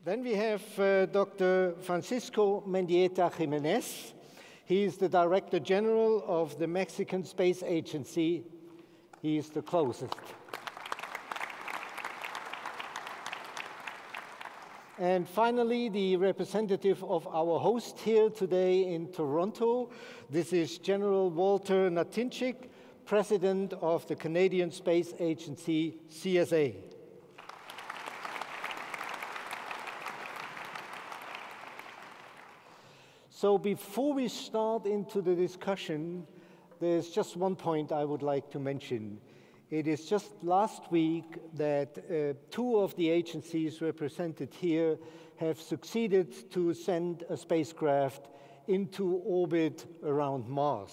Then we have Dr. Francisco Mendieta Jimenez. He is the Director General of the Mexican Space Agency. He is the closest. And finally, the representative of our host here today in Toronto. This is General Walter Natinchik, President of the Canadian Space Agency, CSA. So before we start into the discussion, there's just one point I would like to mention. It is just last week that two of the agencies represented here have succeeded to send a spacecraft into orbit around Mars.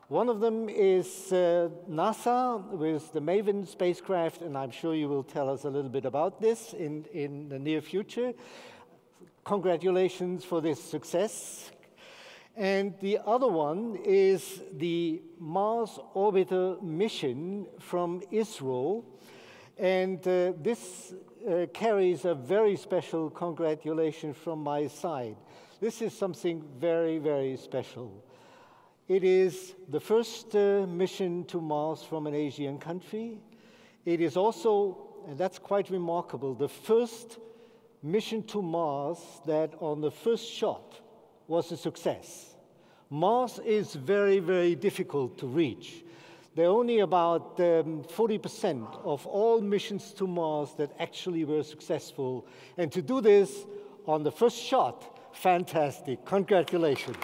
One of them is NASA with the MAVEN spacecraft, and I'm sure you will tell us a little bit about this in the near future. Congratulations for this success. And the other one is the Mars Orbiter mission from ISRO. And this carries a very special congratulation from my side. This is something very, very special. It is the first mission to Mars from an Asian country. It is also, and that's quite remarkable, the first mission to Mars that on the first shot was a success. Mars is very, very difficult to reach. There are only about 40% of all missions to Mars that actually were successful. And to do this on the first shot, fantastic. Congratulations.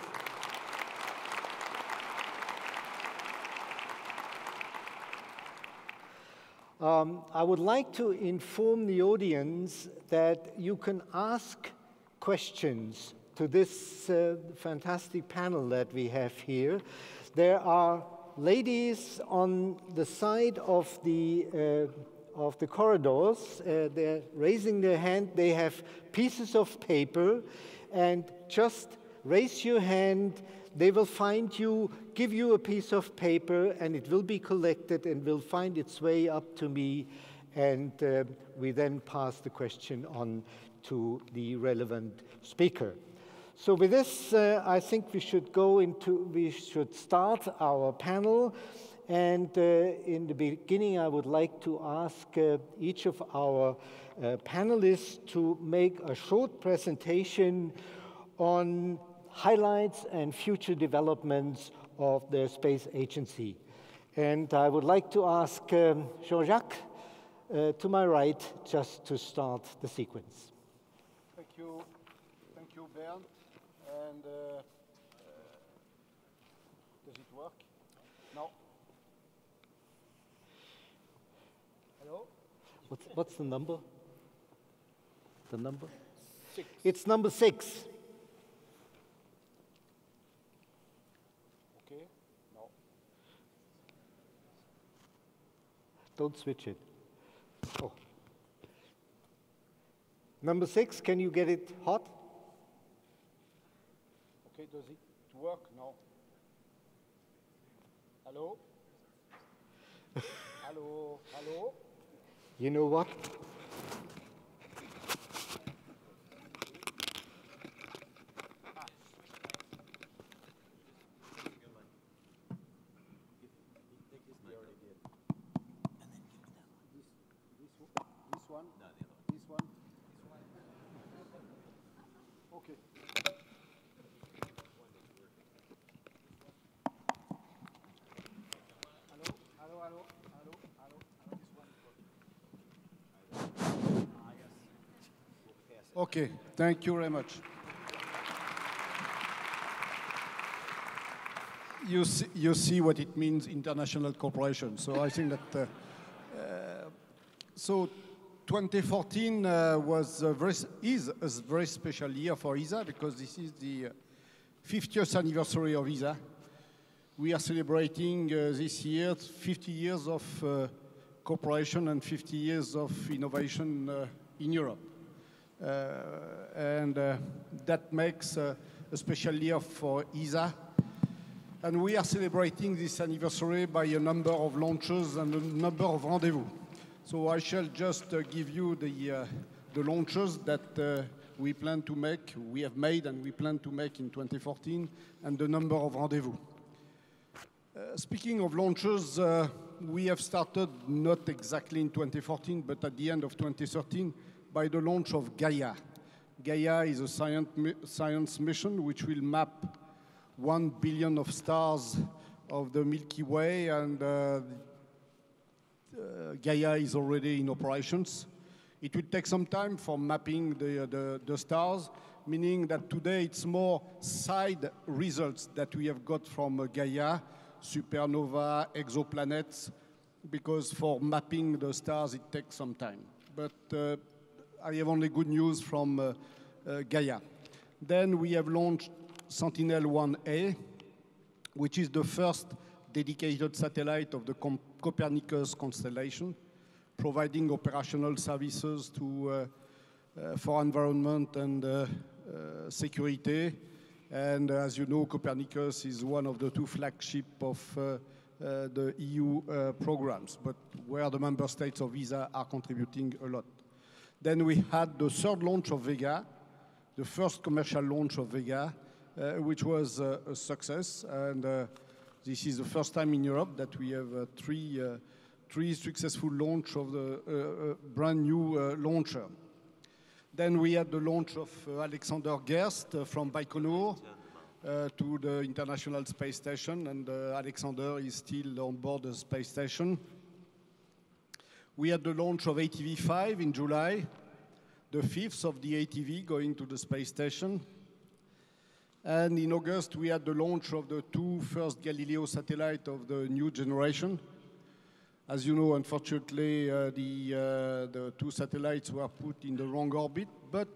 I would like to inform the audience that you can ask questions to this fantastic panel that we have here. There are ladies on the side of the corridors. They're raising their hand. They have pieces of paper, and just raise your hand. They will find you, give you a piece of paper, and it will be collected and will find its way up to me, and we then pass the question on to the relevant speaker. So with this, I think we should start our panel. And in the beginning, I would like to ask each of our panelists to make a short presentation on highlights and future developments of the space agency. And I would like to ask Jean-Jacques to my right just to start the sequence. Thank you, Bernd. And does it work? No. Hello? What's the number? The number? 6. It's number 6. Okay. No. Don't switch it. Oh. Number 6, can you get it hot? Okay, does it work? No. Hello? Hello? Hello? You know what? This one? No, this one? Okay. Okay, thank you very much. You see what it means, international cooperation. So I think that, so 2014 is a very special year for ESA because this is the 50th anniversary of ESA. We are celebrating this year 50 years of cooperation and 50 years of innovation in Europe. And that makes a special year for ESA. And we are celebrating this anniversary by a number of launches and a number of rendezvous. So I shall just give you the launches that we plan to make, we have made and we plan to make in 2014, and the number of rendezvous. Speaking of launches, we have started not exactly in 2014, but at the end of 2013, by the launch of Gaia. Gaia is a science mission which will map 1 billion of stars of the Milky Way, and Gaia is already in operations. It will take some time for mapping the stars, meaning that today it's more side results that we have got from Gaia, supernova, exoplanets, because for mapping the stars it takes some time. But I have only good news from Gaia. Then we have launched Sentinel-1A, which is the first dedicated satellite of the Copernicus constellation, providing operational services to, for environment and security. And as you know, Copernicus is one of the two flagships of the EU programs, but where the member states of ESA are contributing a lot. Then we had the third launch of Vega, the first commercial launch of Vega, which was a success. And this is the first time in Europe that we have three successful launch of the brand new launcher. Then we had the launch of Alexander Gerst from Baikonur to the International Space Station, and Alexander is still on board the space station. We had the launch of ATV-5 in July, the fifth of the ATV going to the space station. And in August, we had the launch of the two first Galileo satellites of the new generation. As you know, unfortunately, the two satellites were put in the wrong orbit, but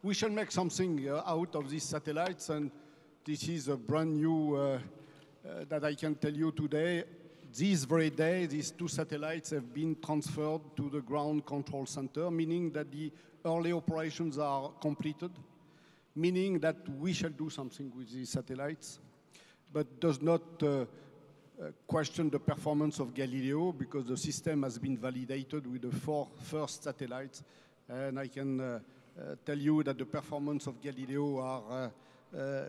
we shall make something out of these satellites, and this is a brand new that I can tell you today. This very day, these two satellites have been transferred to the ground control center, meaning that the early operations are completed, meaning that we shall do something with these satellites, but does not question the performance of Galileo, because the system has been validated with the 4 first satellites, and I can tell you that the performance of Galileo are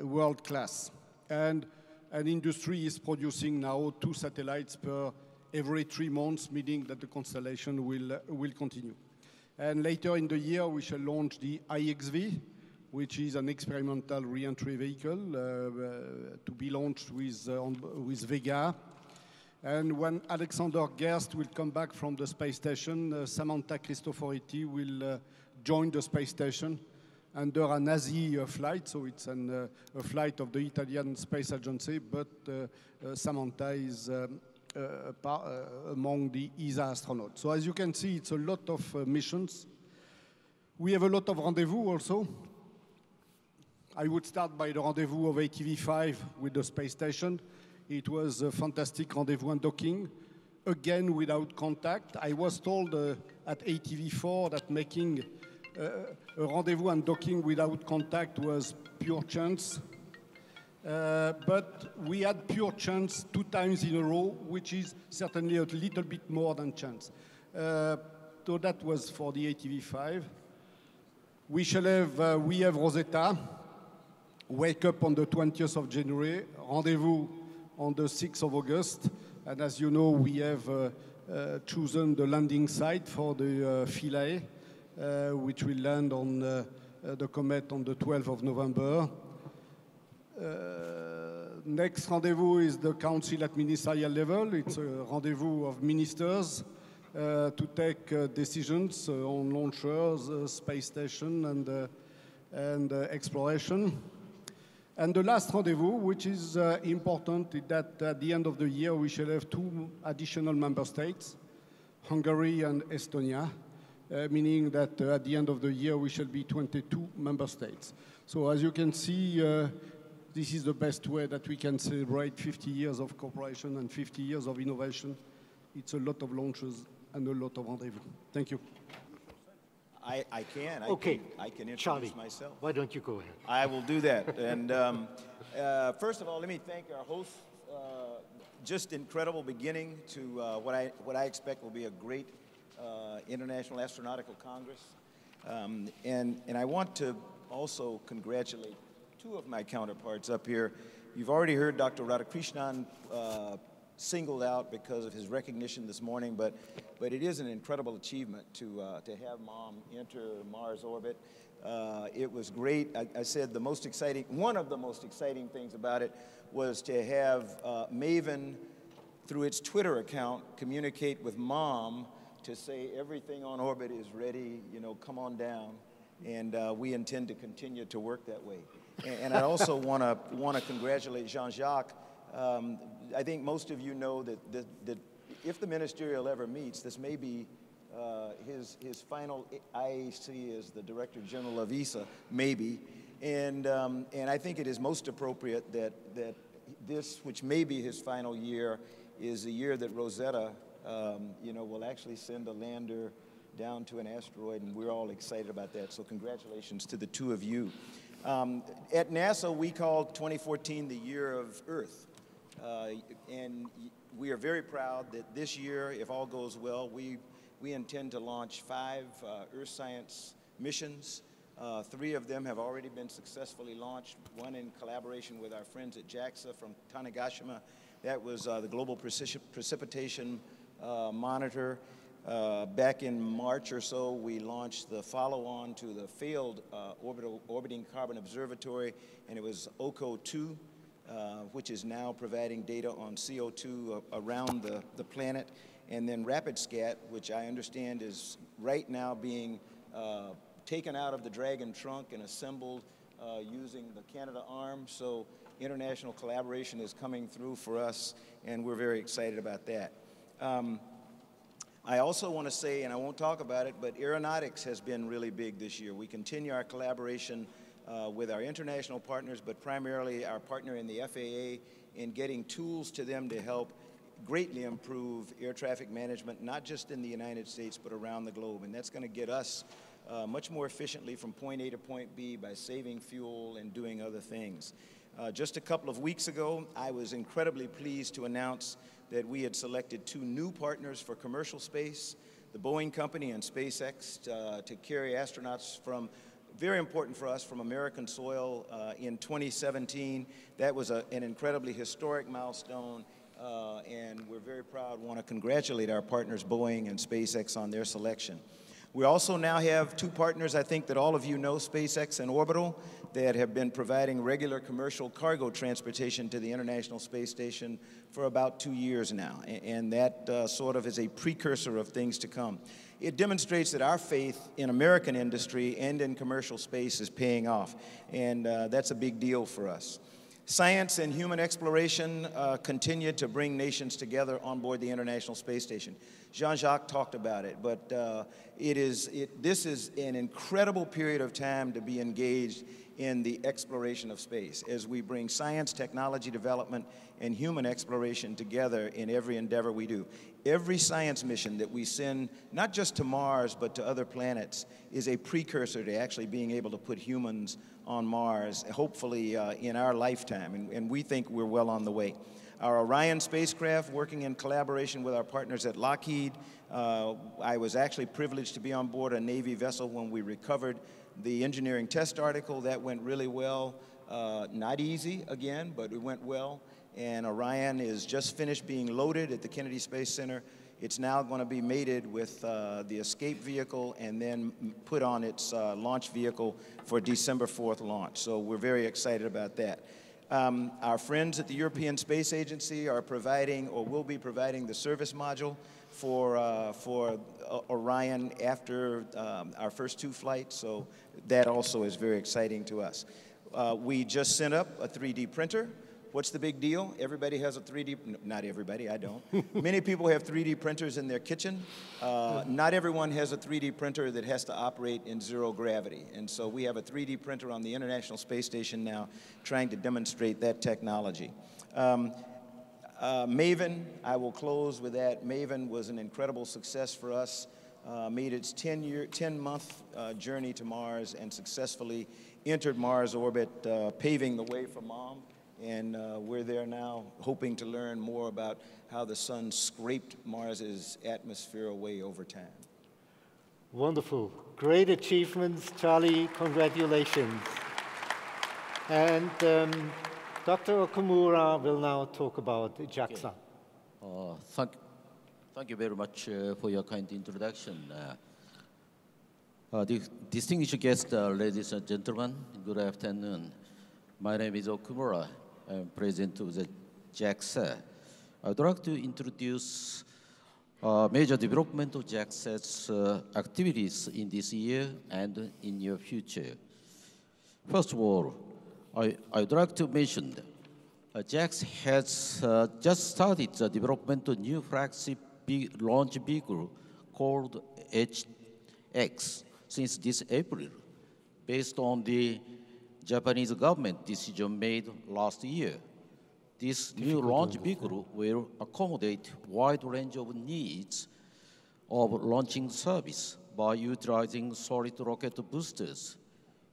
world-class. And an industry is producing now 2 satellites per every 3 months, meaning that the constellation will continue. And later in the year, we shall launch the IXV, which is an experimental re-entry vehicle to be launched with Vega. And when Alexander Gerst will come back from the space station, Samantha Cristoforetti will join the space station under an ASI flight, so it's a flight of the Italian Space Agency, but Samantha is among the ESA astronauts. So as you can see, it's a lot of missions. We have a lot of rendezvous also. I would start by the rendezvous of ATV-5 with the space station. It was a fantastic rendezvous and docking, again without contact. I was told at ATV-4 that making a rendezvous and docking without contact was pure chance. But we had pure chance 2 times in a row, which is certainly a little bit more than chance. So that was for the ATV-5. We have Rosetta. Wake up on the 20th of January, rendezvous on the 6th of August. And as you know, we have chosen the landing site for the Philae, which will land on the comet on the 12th of November. Next rendezvous is the council at ministerial level. It's a rendezvous of ministers to take decisions on launchers, space station, and exploration. And the last rendezvous, which is important, is that at the end of the year, we shall have 2 additional member states, Hungary and Estonia, meaning that at the end of the year, we shall be 22 member states. So as you can see, this is the best way that we can celebrate 50 years of cooperation and 50 years of innovation. It's a lot of launches and a lot of rendezvous. Thank you. I can introduce Charlie, myself. Why don't you go ahead? I will do that. And first of all, let me thank our hosts. Just incredible beginning to what I expect will be a great International Astronautical Congress. And I want to also congratulate two of my counterparts up here. You've already heard Dr. Radhakrishnan singled out because of his recognition this morning, but it is an incredible achievement to have Mom enter Mars orbit. It was great. I said one of the most exciting things about it was to have Maven, through its Twitter account, communicate with Mom to say everything on orbit is ready, you know, come on down. And we intend to continue to work that way. And I also want to congratulate Jean-Jacques. I think most of you know that if the ministerial ever meets, this may be his final IAC as the Director General of ESA, maybe. And I think it is most appropriate that this, which may be his final year, is the year that Rosetta, you know, will actually send a lander down to an asteroid, and we're all excited about that. So congratulations to the two of you. At NASA, we call 2014 the year of Earth. And we are very proud that this year, if all goes well, we intend to launch 5 Earth science missions. 3 of them have already been successfully launched, one in collaboration with our friends at JAXA from Tanegashima. That was the Global Precipitation Monitor. Back in March or so, we launched the follow-on to the failed Orbiting Carbon Observatory, and it was OCO-2, which is now providing data on CO2 around the planet. And then RapidScat, which I understand is right now being taken out of the Dragon trunk and assembled using the Canadarm. So international collaboration is coming through for us, and we're very excited about that. I also want to say, and I won't talk about it, but aeronautics has been really big this year. We continue our collaboration with our international partners, but primarily our partner in the FAA in getting tools to them to help greatly improve air traffic management, not just in the United States, but around the globe. And that's going to get us much more efficiently from point A to point B by saving fuel and doing other things. Just a couple of weeks ago, I was incredibly pleased to announce that we had selected 2 new partners for commercial space, the Boeing Company and SpaceX, to carry astronauts from, very important for us, from American soil in 2017. That was an incredibly historic milestone, and we're very proud, want to congratulate our partners Boeing and SpaceX on their selection. We also now have 2 partners, I think that all of you know, SpaceX and Orbital, that have been providing regular commercial cargo transportation to the International Space Station for about 2 years now. And that sort of is a precursor of things to come. It demonstrates that our faith in American industry and in commercial space is paying off. And that's a big deal for us. Science and human exploration continue to bring nations together on board the International Space Station. Jean-Jacques talked about it, but this is an incredible period of time to be engaged in the exploration of space as we bring science, technology development, and human exploration together in every endeavor we do. Every science mission that we send, not just to Mars, but to other planets, is a precursor to actually being able to put humans on Mars, hopefully in our lifetime, and we think we're well on the way. Our Orion spacecraft, working in collaboration with our partners at Lockheed, I was actually privileged to be on board a Navy vessel when we recovered the engineering test article. That went really well. Not easy, again, but it went well. And Orion is just finished being loaded at the Kennedy Space Center. It's now going to be mated with the escape vehicle and then put on its launch vehicle for December 4th launch. So we're very excited about that. Our friends at the European Space Agency are providing, or will be providing, the service module for Orion after our first 2 flights. So that also is very exciting to us. We just sent up a 3D printer. What's the big deal? Everybody has a 3D, not everybody, I don't. Many people have 3D printers in their kitchen. Not everyone has a 3D printer that has to operate in 0 gravity. And so we have a 3D printer on the International Space Station now trying to demonstrate that technology. Maven, I will close with that. Maven was an incredible success for us. Made its 10-month journey to Mars and successfully entered Mars orbit, paving the way for Mom. And we're there now hoping to learn more about how the sun scraped Mars's atmosphere away over time. Wonderful. Great achievements, Charlie. Congratulations. And Dr. Okamura will now talk about JAXA. Okay. Thank you very much for your kind introduction. Distinguished guests, ladies and gentlemen, good afternoon. My name is Okumura. I'm president of the JAXA. I'd like to introduce major development of JAXA's activities in this year and in your future. First of all, I'd like to mention JAXA has just started the development of new flagship launch vehicle called HX since this April, based on the Japanese government decision made last year. This new launch vehicle will accommodate a wide range of needs of launching service by utilizing solid rocket boosters.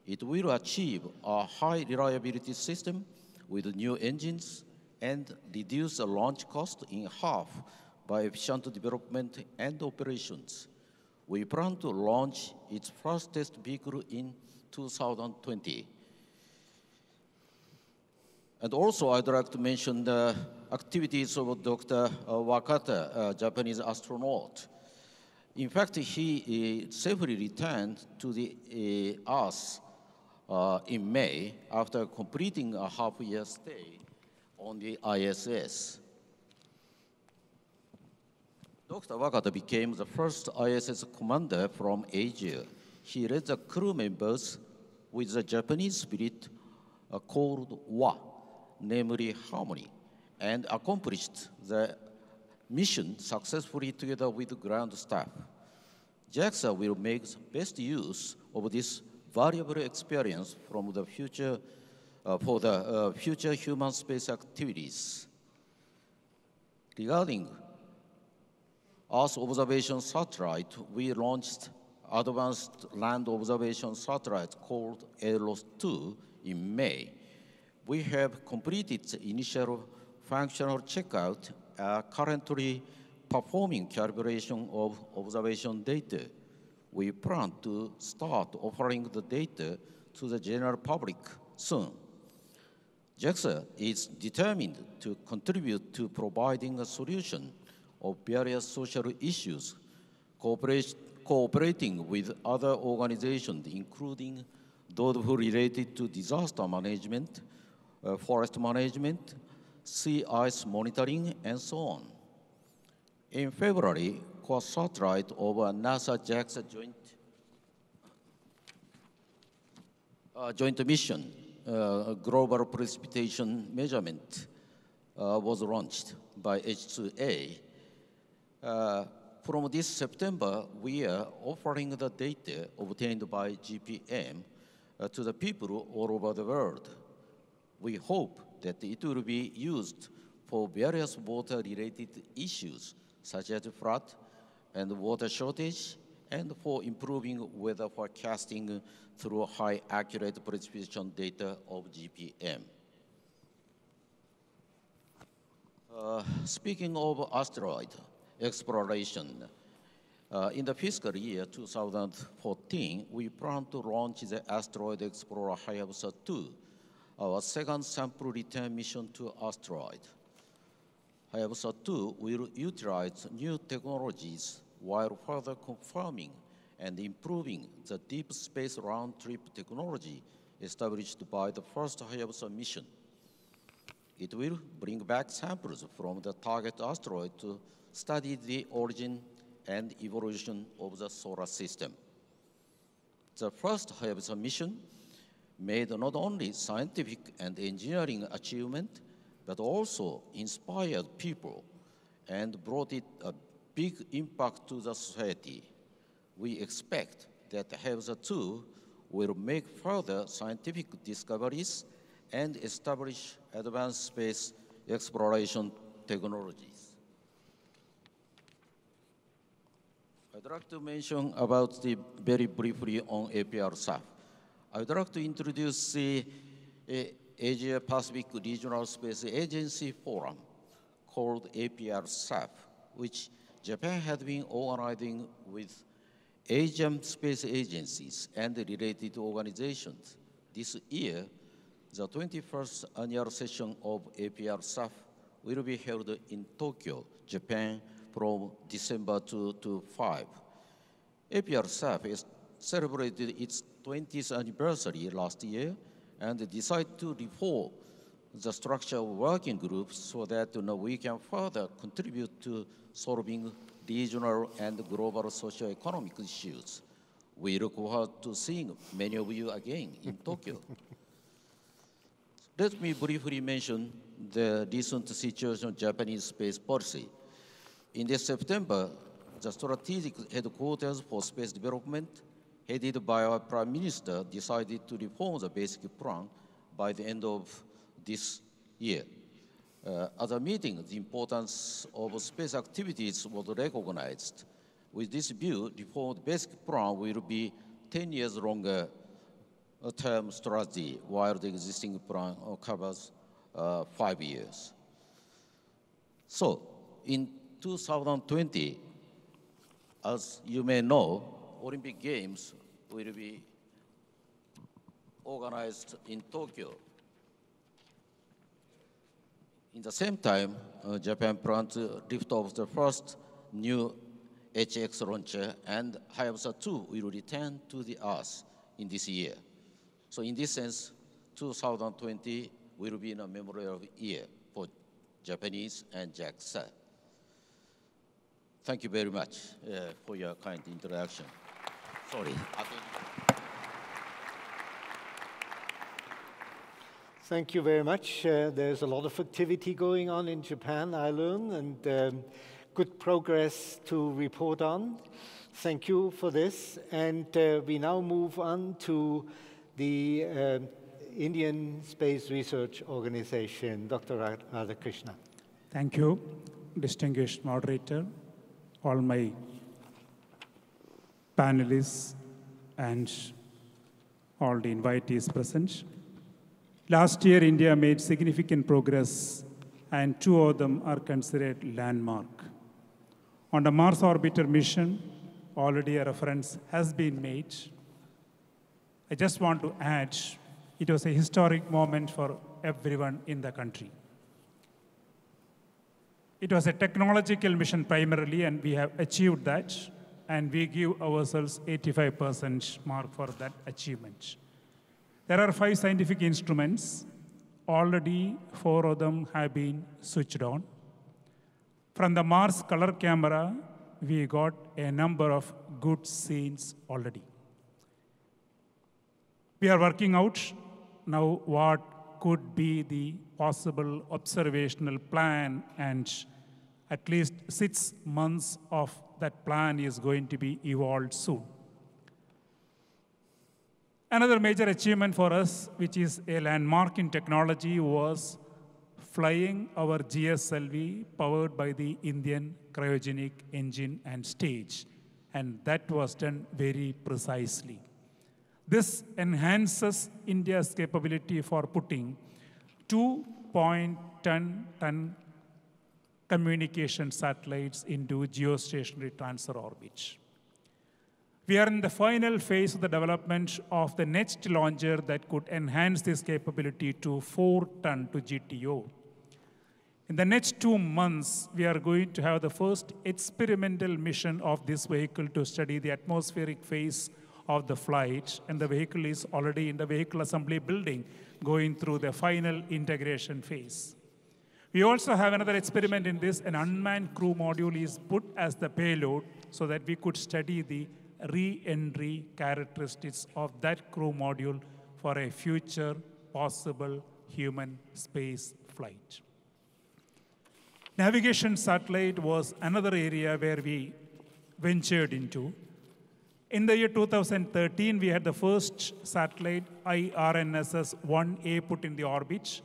It will achieve a high reliability system with new engines and reduce the launch cost in half by efficient development and operations. We plan to launch its first test vehicle in 2020. And also, I'd like to mention the activities of Dr. Wakata, a Japanese astronaut. In fact, he safely returned to the Earth in May after completing a half-year stay on the ISS. Dr. Wakata became the first ISS commander from Asia. He led the crew members with the Japanese spirit called Wa, namely harmony, and accomplished the mission successfully together with ground staff. JAXA will make best use of this valuable experience from the future for the future human space activities. Regarding Earth observation satellite, we launched advanced land observation satellite called ELOS-2 in May. We have completed the initial functional checkout, currently performing calculation of observation data. We plan to start offering the data to the general public soon. JAXA is determined to contribute to providing a solution of various social issues, cooperating with other organizations, including those related to disaster management, forest management, sea ice monitoring, and so on. In February, core satellite of a NASA-JAXA joint mission, global precipitation measurement, was launched by H2A. From this September, we are offering the data obtained by GPM to the people all over the world. We hope that it will be used for various water-related issues, such as flood and water shortage, and for improving weather forecasting through high accurate precipitation data of GPM. Speaking of asteroid exploration, in the fiscal year 2014, we plan to launch the Asteroid Explorer Hayabusa-2, our second sample return mission to asteroid. Hayabusa-2 will utilize new technologies while further confirming and improving the deep space round-trip technology established by the first Hayabusa mission. It will bring back samples from the target asteroid to study the origin and evolution of the solar system. The first Hayabusa mission made not only scientific and engineering achievement, but also inspired people and brought it a big impact to the society. We expect that Hayabusa-2 will make further scientific discoveries and establish advanced space exploration technologies. I'd like to mention about very briefly on APR-SAF. I'd like to introduce the Asia Pacific Regional Space Agency Forum called APR-SAF, which Japan had been organizing with Asian space agencies and related organizations. This year, the 21st annual session of APR-SAF will be held in Tokyo, Japan, from December 2 to 5. APR-SAF has celebrated its 20th anniversary last year and decided to reform the structure of working groups so that we can further contribute to solving regional and global socio-economic issues. We look forward to seeing many of you again in Tokyo. Let me briefly mention the recent situation of Japanese space policy. In this September, the strategic headquarters for space development, headed by our Prime Minister, decided to reform the basic plan by the end of this year. At the meeting, the importance of space activities was recognized. With this view, reformed basic plan will be 10 years longer term strategy, while the existing plan covers 5 years. So, in 2020, as you may know, Olympic Games will be organized in Tokyo. In the same time, Japan plans to lift off the first new HX launcher, and Hayabusa 2 will return to the Earth in this year. So in this sense, 2020 will be a memorable year for Japanese and JAXA. Thank you very much for your kind introduction. Sorry. Thank you very much. There's a lot of activity going on in Japan, I learn, and good progress to report on. Thank you for this. And we now move on to the Indian Space Research Organization, Dr. Radhakrishna. Thank you, distinguished moderator, all my panelists, and all the invitees present. Last year, India made significant progress, and 2 of them are considered landmark. On the Mars orbiter mission, already a reference has been made. I just want to add, it was a historic moment for everyone in the country. It was a technological mission primarily, and we have achieved that, and we give ourselves 85% mark for that achievement. There are 5 scientific instruments. Already 4 of them have been switched on. From the Mars color camera, we got a number of good scenes already. We are working out now what could be the possible observational plan, and at least 6 months of that plan is going to be evolved soon. Another major achievement for us, which is a landmark in technology, was flying our GSLV powered by the Indian cryogenic engine and stage, and that was done very precisely. This enhances India's capability for putting 2.10-ton communication satellites into geostationary transfer orbit. We are in the final phase of the development of the next launcher that could enhance this capability to 4-ton to GTO. In the next 2 months, we are going to have the first experimental mission of this vehicle to study the atmospheric phase of the flight, and the vehicle is already in the vehicle assembly building, going through the final integration phase. We also have another experiment in this. An unmanned crew module is put as the payload so that we could study the re-entry characteristics of that crew module for a future possible human space flight. Navigation satellite was another area where we ventured into. In the year 2013, we had the first satellite, IRNSS-1A, put in the orbit.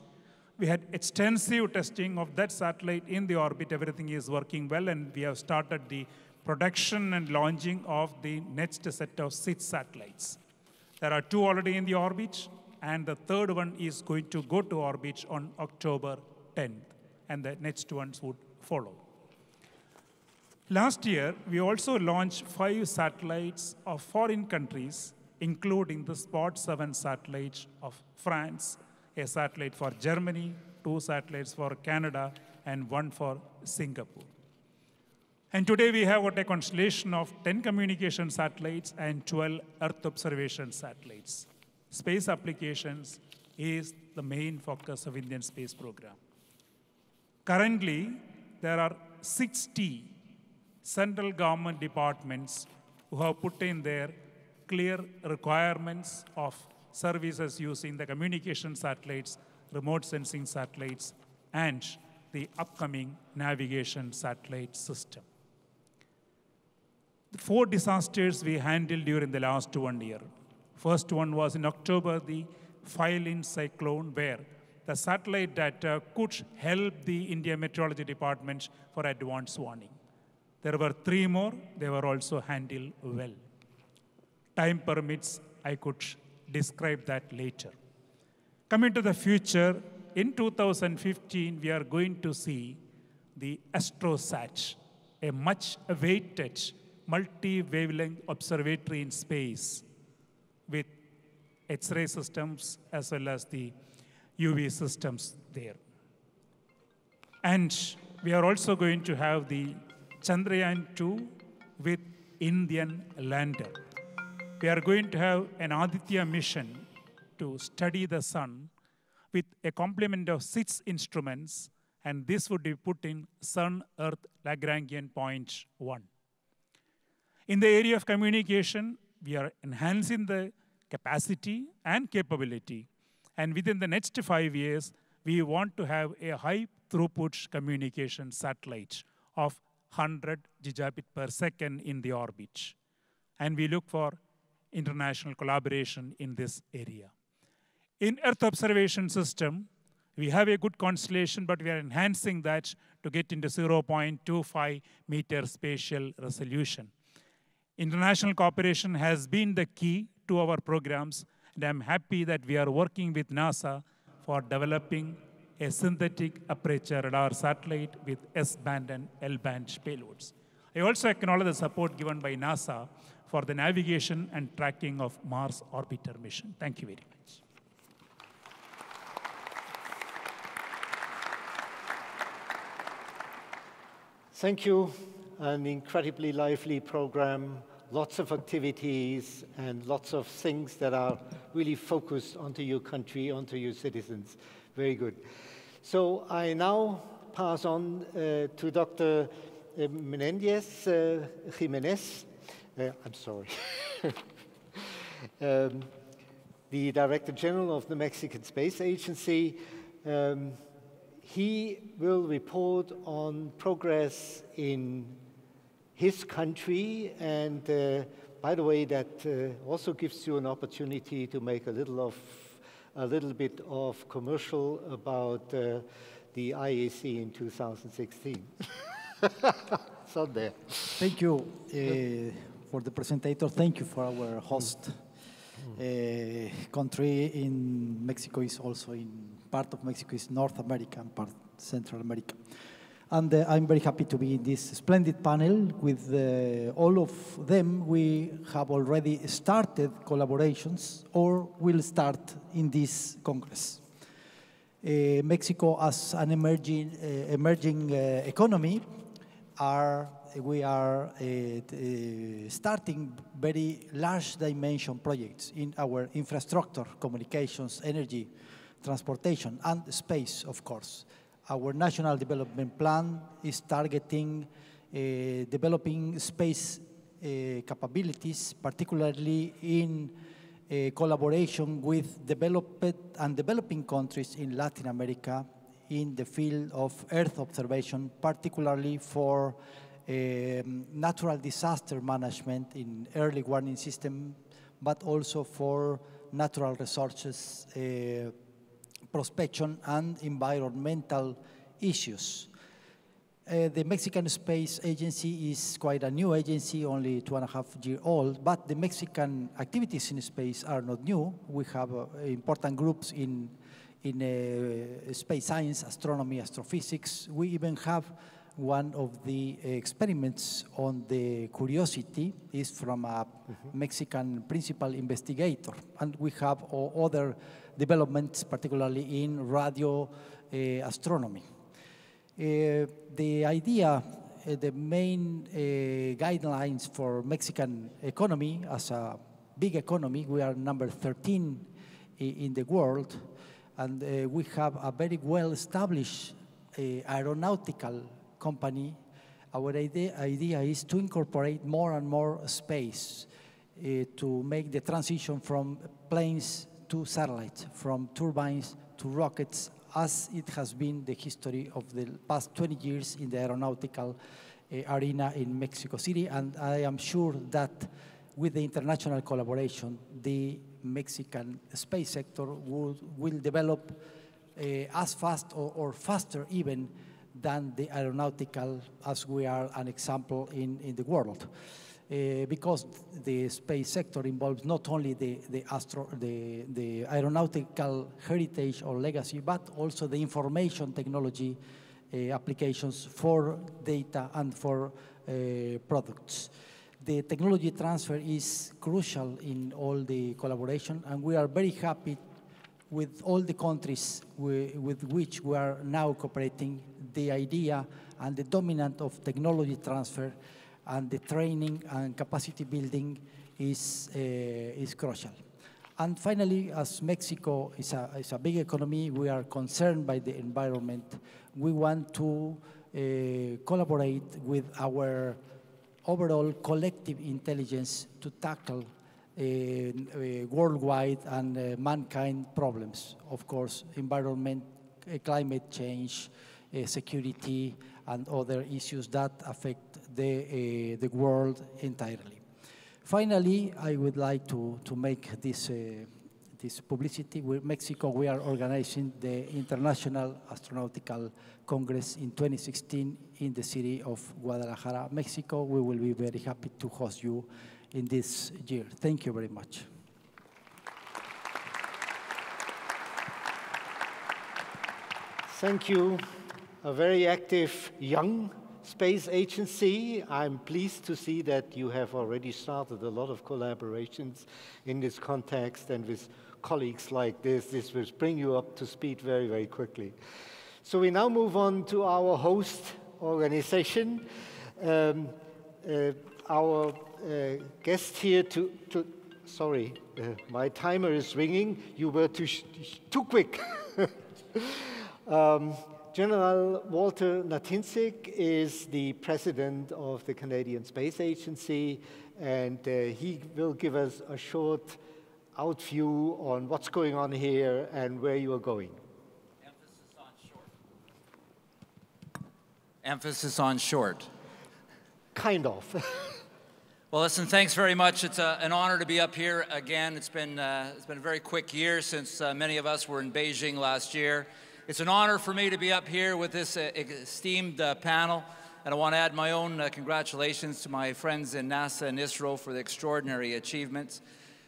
We had extensive testing of that satellite in the orbit. Everything is working well, and we have started the production and launching of the next set of 6 satellites. There are 2 already in the orbit, and the 3rd one is going to go to orbit on October 10th, and the next ones would follow. Last year, we also launched 5 satellites of foreign countries, including the Spot 7 satellite of France, a satellite for Germany, 2 satellites for Canada, and 1 for Singapore. And today we have got a constellation of 10 communication satellites and 12 Earth observation satellites. Space applications is the main focus of Indian space program. Currently, there are 60 central government departments who have put in their clear requirements of services using the communication satellites, remote sensing satellites, and the upcoming navigation satellite system. The 4 disasters we handled during the last 1 year. First one was in October, the Philin cyclone, where the satellite data could help the India Meteorology Department for advance warning. There were 3 more, they were also handled well. Time permits, I could describe that later. Coming to the future, in 2015, we are going to see the AstroSat, a much awaited multi-wavelength observatory in space with X-ray systems as well as the UV systems there. And we are also going to have the Chandrayaan-2 with Indian lander. We are going to have an Aditya mission to study the sun with a complement of 6 instruments, and this would be put in Sun-Earth Lagrangian point 1. In the area of communication, we are enhancing the capacity and capability, and within the next 5 years, we want to have a high throughput communication satellite of 100 gigabit per second in the orbit. And we look for international collaboration in this area. In Earth observation system, we have a good constellation, but we are enhancing that to get into 0.25 meter spatial resolution. International cooperation has been the key to our programs, and I'm happy that we are working with NASA for developing a synthetic aperture radar satellite with S-band and L-band payloads. I also acknowledge the support given by NASA for the navigation and tracking of Mars orbiter mission. Thank you very much. Thank you. An incredibly lively program, lots of activities, and lots of things that are really focused onto your country, onto your citizens. Very good. So I now pass on to Dr. Menendez Jimenez. I'm sorry. The Director General of the Mexican Space Agency. He will report on progress in his country, and by the way, that also gives you an opportunity to make a little bit of commercial about the IAC in 2016. So there. Thank you for the presentator. Thank you for our host. Country in Mexico is also in part of Mexico is North America and part Central America. And I'm very happy to be in this splendid panel with all of them. We have already started collaborations or will start in this Congress. Mexico as an emerging economy, we are starting very large dimension projects in our infrastructure, communications, energy, transportation, and space, of course. Our National Development Plan is targeting developing space capabilities, particularly in collaboration with developed and developing countries in Latin America in the field of Earth observation, particularly for natural disaster management in early warning system, but also for natural resources prospection and environmental issues. The Mexican Space Agency is quite a new agency, only 2.5 years old, but the Mexican activities in space are not new. We have important groups in space science, astronomy, astrophysics. We even have one of the experiments on the Curiosity is from a Mexican principal investigator. And we have other developments, particularly in radio astronomy. The idea, the main guidelines for Mexican economy, as a big economy, we are number 13 in the world, and we have a very well-established aeronautical company. Our idea is to incorporate more and more space to make the transition from planes to satellites, from turbines to rockets, as it has been the history of the past 20 years in the aeronautical arena in Mexico City. And I am sure that with the international collaboration, the Mexican space sector will develop as fast or faster even than the aeronautical, as we are an example in the world. Because the space sector involves not only the aeronautical heritage or legacy, but also the information technology applications for data and for products. The technology transfer is crucial in all the collaboration, and we are very happy with all the countries with which we are now cooperating. The idea and the dominant of technology transfer and the training and capacity building is crucial. And finally, as Mexico is a big economy, we are concerned by the environment. We want to collaborate with our overall collective intelligence to tackle worldwide and mankind problems. Of course, environment, climate change, security, and other issues that affect the world entirely. Finally, I would like to make this publicity. With Mexico, we are organizing the International Astronautical Congress in 2016 in the city of Guadalajara, Mexico. We will be very happy to host you in this year. Thank you very much. Thank you. A very active young space agency. I'm pleased to see that you have already started a lot of collaborations in this context, and with colleagues like this. This will bring you up to speed very, very quickly. So we now move on to our host organization. Our guest here sorry, my timer is ringing. You were too quick. General Walter Natinsik is the president of the Canadian Space Agency, and he will give us a short outview on what's going on here and where you are going. Emphasis on short. Emphasis on short. Kind of. Well, listen, thanks very much. It's an honor to be up here again. It's been a very quick year since many of us were in Beijing last year. It's an honor for me to be up here with this esteemed panel, and I want to add my own congratulations to my friends in NASA and ISRO for the extraordinary achievements.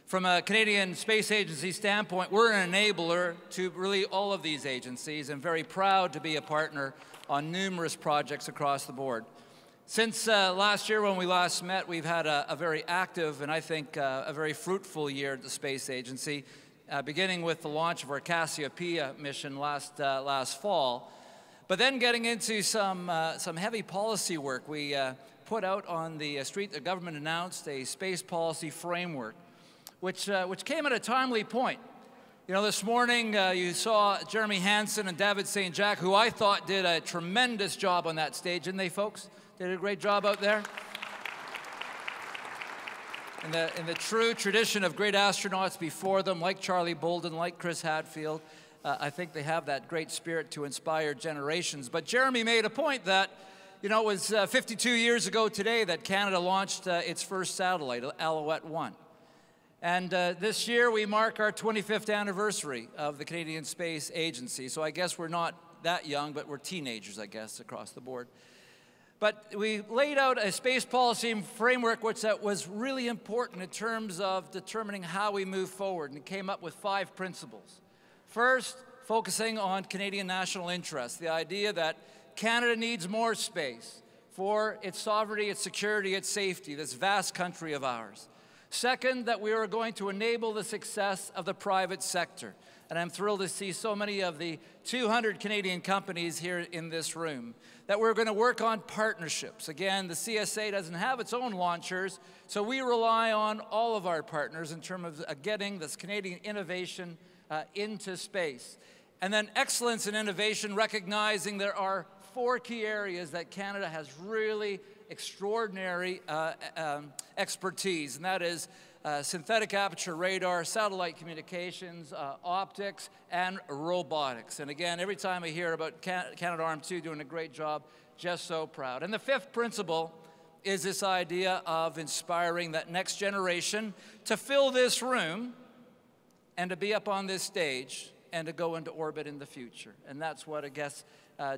From a Canadian Space Agency standpoint, we're an enabler to really all of these agencies, and very proud to be a partner on numerous projects across the board. Since last year when we last met, we've had a very active and I think a very fruitful year at the Space Agency. Beginning with the launch of our Cassiopeia mission last fall, but then getting into some heavy policy work. We put out on the street, the government announced a space policy framework, which came at a timely point. You know, this morning you saw Jeremy Hansen and David St. Jacques, who I thought did a tremendous job on that stage, didn't they, folks? Did a great job out there. In the true tradition of great astronauts before them, like Charlie Bolden, like Chris Hadfield, I think they have that great spirit to inspire generations. But Jeremy made a point that, you know, it was 52 years ago today that Canada launched its first satellite, Alouette 1. And this year we mark our 25th anniversary of the Canadian Space Agency. So I guess we're not that young, but we're teenagers, I guess, across the board. But we laid out a space policy framework which was really important in terms of determining how we move forward, and it came up with 5 principles. First, focusing on Canadian national interests, the idea that Canada needs more space for its sovereignty, its security, its safety, this vast country of ours. Second, that we are going to enable the success of the private sector. And I'm thrilled to see so many of the 200 Canadian companies here in this room. That we're going to work on partnerships. Again, the CSA doesn't have its own launchers, so we rely on all of our partners in terms of getting this Canadian innovation into space. And then excellence in innovation, recognizing there are 4 key areas that Canada has really extraordinary expertise, and that is synthetic aperture radar, satellite communications, optics, and robotics. And again, every time I hear about Canadarm2 doing a great job, just so proud. And the 5th principle is this idea of inspiring that next generation to fill this room and to be up on this stage and to go into orbit in the future. And that's what I guess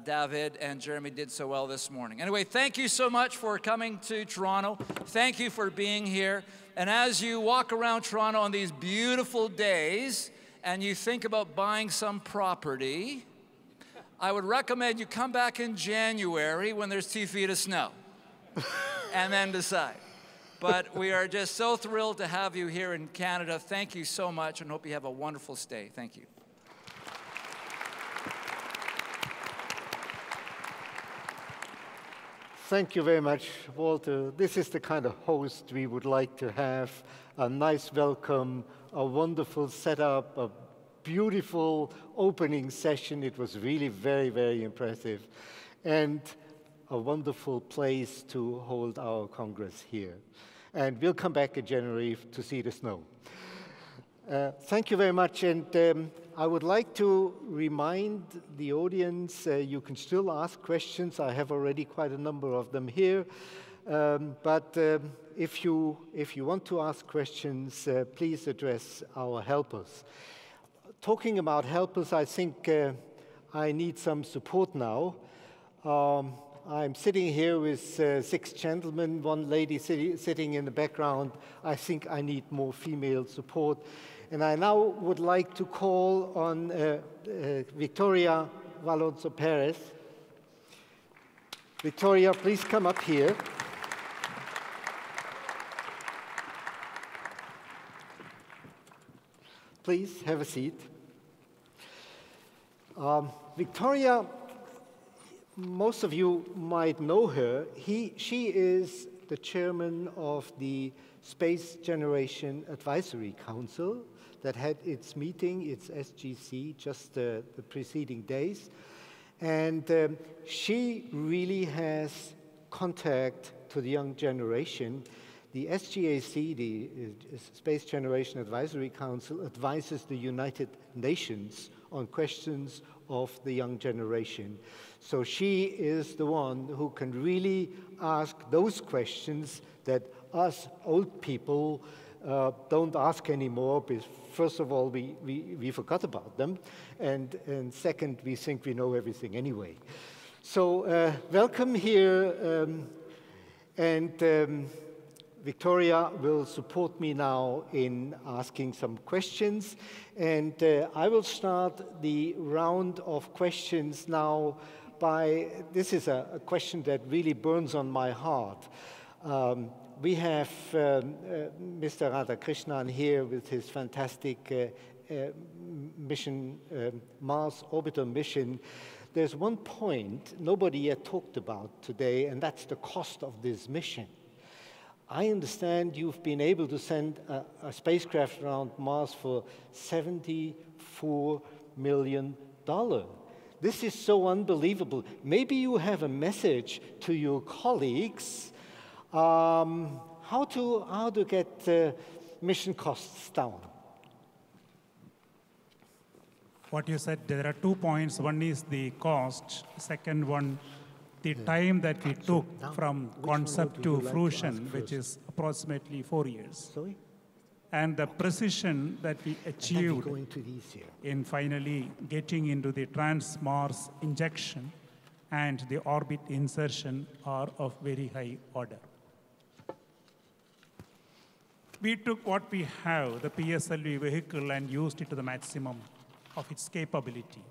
David and Jeremy did so well this morning. Anyway, thank you so much for coming to Toronto. Thank you for being here. And as you walk around Toronto on these beautiful days and you think about buying some property, I would recommend you come back in January when there's 2 feet of snow and then decide. But we are just so thrilled to have you here in Canada. Thank you so much and hope you have a wonderful stay. Thank you. Thank you very much, Walter. This is the kind of host we would like to have. A nice welcome, a wonderful setup, a beautiful opening session. It was really very, very impressive. And a wonderful place to hold our Congress here. And we'll come back in January to see the snow. Thank you very much. And I would like to remind the audience, you can still ask questions. I have already quite a number of them here. But if you want to ask questions, please address our helpers. Talking about helpers, I think I need some support now. I'm sitting here with 6 gentlemen, 1 lady sitting in the background. I think I need more female support. And I now would like to call on Victoria Alonso-Perez. Victoria, please come up here. Please have a seat. Victoria, most of you might know her. She is the chairman of the Space Generation Advisory Council that had its meeting, its SGC, just the preceding days. And she really has contact to the young generation. The SGAC, the Space Generation Advisory Council, advises the United Nations on questions of the young generation. So she is the one who can really ask those questions that us old people don't ask anymore, because first of all, we forgot about them, and second, we think we know everything anyway. So welcome here, and Victoria will support me now in asking some questions, and I will start the round of questions now by, this is a question that really burns on my heart. We have Mr. Radhakrishnan here with his fantastic mission, Mars orbital mission. There's one point nobody yet talked about today, and that's the cost of this mission. I understand you've been able to send a spacecraft around Mars for $74 million. This is so unbelievable. Maybe you have a message to your colleagues how to get mission costs down. What you said, there are 2 points. One is the cost. Second one, the time that we took from concept to fruition, which is approximately 4 years. Sorry? And the precision that we achieved in finally getting into the trans-Mars injection and the orbit insertion are of very high order. We took what we have, the PSLV vehicle, and used it to the maximum of its capability.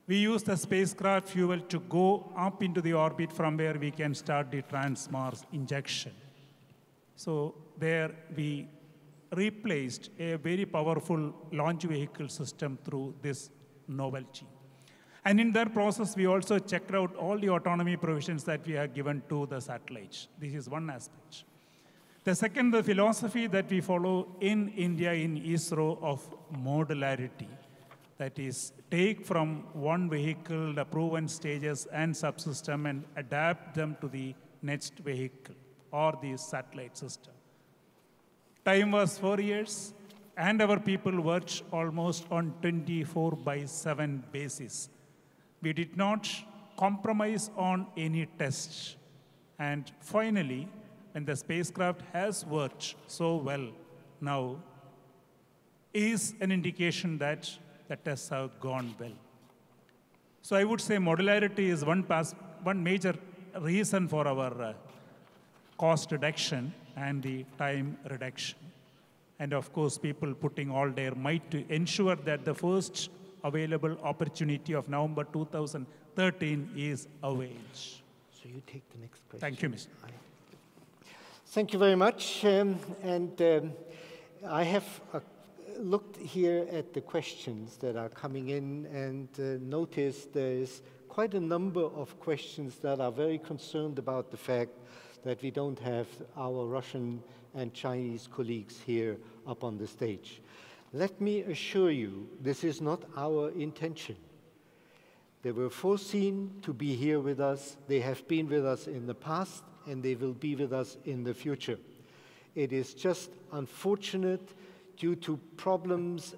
We use the spacecraft fuel to go up into the orbit from where we can start the trans-Mars injection. So there we replaced a very powerful launch vehicle system through this novelty. And in that process, we also checked out all the autonomy provisions that we have given to the satellites. This is one aspect. The second, the philosophy that we follow in India, in ISRO, of modularity. That is, take from one vehicle the proven stages and subsystem and adapt them to the next vehicle or the satellite system. Time was 4 years, and our people worked almost on 24/7 basis. We did not compromise on any tests. And finally, when the spacecraft has worked so well now, is an indication that the tests have gone well. So I would say modularity is one major reason for our cost reduction and the time reduction. And of course, people putting all their might to ensure that the first available opportunity of November 2013 is availed. So you take the next question. Thank you, Mr. Thank you very much. I have looked here at the questions that are coming in and noticed there is quite a number of questions that are very concerned about the fact that we don't have our Russian and Chinese colleagues here up on the stage. Let me assure you, this is not our intention. They were foreseen to be here with us. They have been with us in the past, and they will be with us in the future. It is just unfortunate due to problems,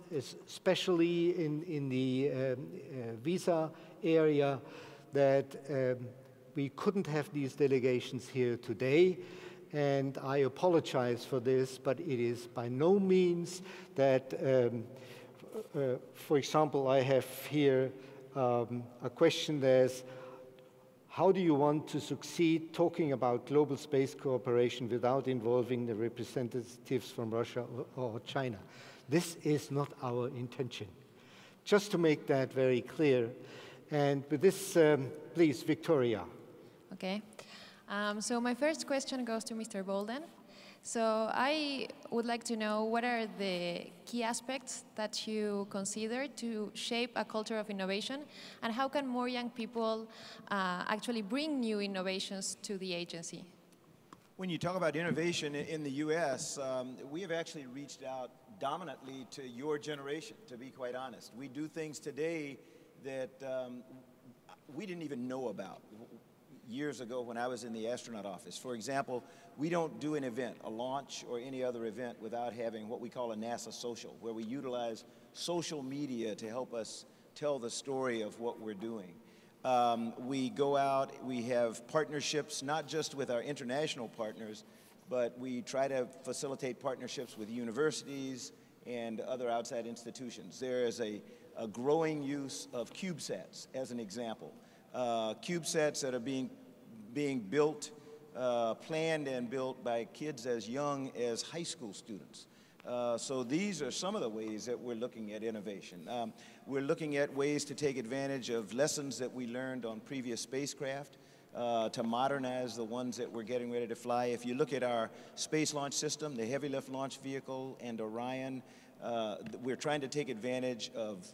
especially in the visa area, that we couldn't have these delegations here today. And I apologize for this, but it is by no means that, for example, I have here a question there's, how do you want to succeed talking about global space cooperation without involving the representatives from Russia or China? This is not our intention. Just to make that very clear. And with this, please, Victoria. Okay. So my first question goes to Mr. Bolden. So I would like to know what are the key aspects that you consider to shape a culture of innovation, and how can more young people actually bring new innovations to the agency? When you talk about innovation in the U.S., we have actually reached out dominantly to your generation, to be quite honest. We do things today that we didn't even know about years ago when I was in the astronaut office. For example, we don't do an event, a launch or any other event, without having what we call a NASA social, where we utilize social media to help us tell the story of what we're doing. We go out, we have partnerships, not just with our international partners, but we try to facilitate partnerships with universities and other outside institutions. There is a growing use of CubeSats, as an example. CubeSats that are being built, planned and built by kids as young as high school students. So these are some of the ways that we're looking at innovation. We're looking at ways to take advantage of lessons that we learned on previous spacecraft to modernize the ones that we're getting ready to fly. If you look at our Space Launch System, the Heavy Lift Launch Vehicle and Orion, we're trying to take advantage of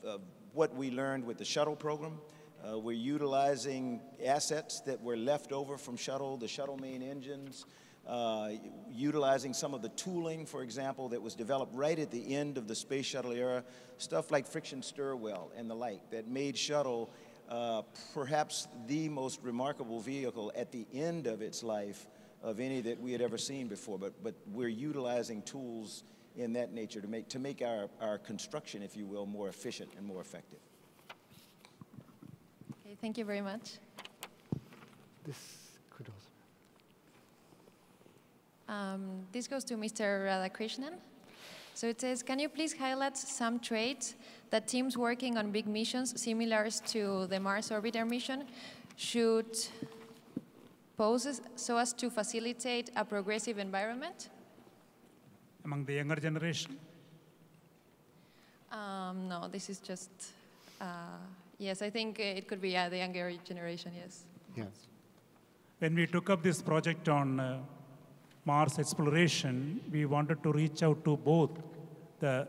what we learned with the shuttle program. We're utilizing assets that were left over from shuttle, the shuttle main engines, utilizing some of the tooling, for example, that was developed right at the end of the space shuttle era, stuff like friction stir well and the like, that made shuttle perhaps the most remarkable vehicle at the end of its life of any that we had ever seen before. But we're utilizing tools in that nature to make our construction, if you will, more efficient and more effective. Okay, thank you very much. This goes to Mr. Radhakrishnan. So it says, can you please highlight some traits that teams working on big missions similar to the Mars Orbiter mission should pose so as to facilitate a progressive environment? Among the younger generation? No, this is just Yes, I think it could be the younger generation, yes. Yes. When we took up this project on Mars exploration, we wanted to reach out to both the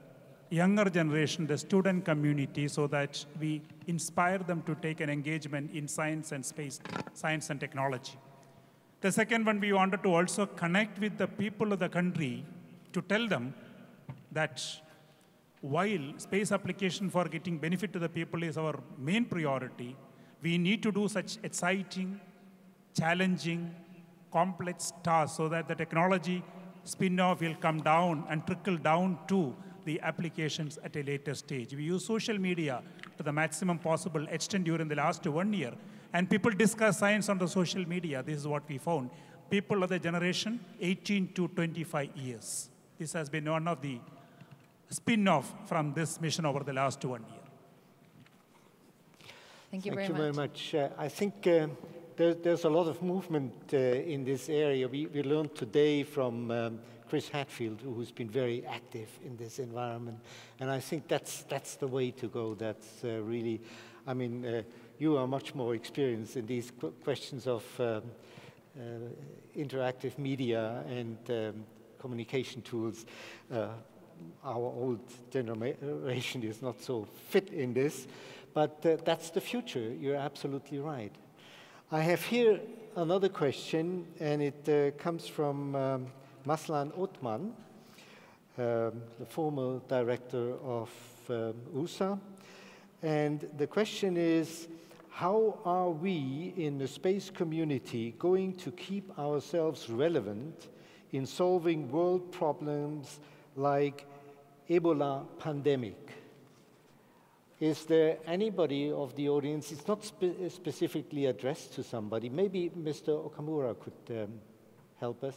younger generation, the student community, so that we inspire them to take an engagement in science and space, science and technology. The second one, we wanted to also connect with the people of the country to tell them that while space application for getting benefit to the people is our main priority, we need to do such exciting, challenging, complex tasks so that the technology spin-off will come down and trickle down to the applications at a later stage. We use social media to the maximum possible extent during the last 1 year, and people discuss science on the social media. This is what we found. People of the generation 18 to 25 years. This has been one of the spin-off from this mission over the last 1 year. Thank you very much. much. I think there's a lot of movement in this area. We learned today from Chris Hadfield, who's been very active in this environment. And I think that's the way to go. That's really, I mean, you are much more experienced in these questions of interactive media and communication tools. Our old generation is not so fit in this, but that's the future. You're absolutely right. I have here another question, and it comes from Maslan Otman, the former director of USA. And the question is, how are we in the space community going to keep ourselves relevant in solving world problems like Ebola pandemic? Is there anybody of the audience, it's not specifically addressed to somebody, maybe Mr. Okamura could help us?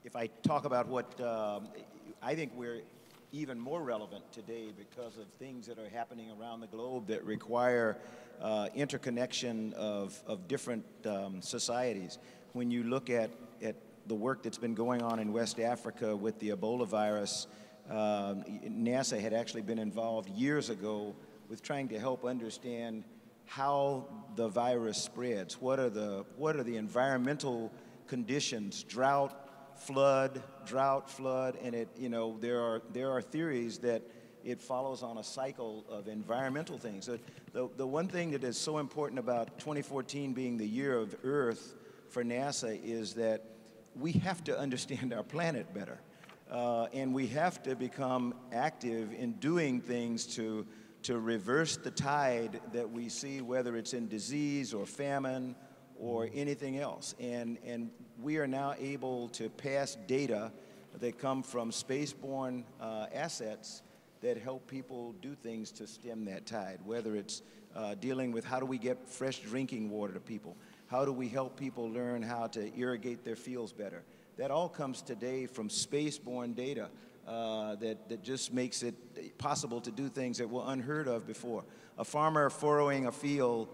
If I talk about what I think we're even more relevant today because of things that are happening around the globe that require interconnection of different societies. When you look at the work that's been going on in West Africa with the Ebola virus, NASA had actually been involved years ago with trying to help understand how the virus spreads. What are the environmental conditions? Drought, flood, and there are theories that it follows on a cycle of environmental things. So the one thing that is so important about 2014 being the year of Earth for NASA is that we have to understand our planet better. And we have to become active in doing things to reverse the tide that we see, whether it's in disease or famine or anything else. And we are now able to pass data that come from spaceborne assets that help people do things to stem that tide, whether it's dealing with how do we get fresh drinking water to people, how do we help people learn how to irrigate their fields better. That all comes today from spaceborne data that just makes it possible to do things that were unheard of before. A farmer furrowing a field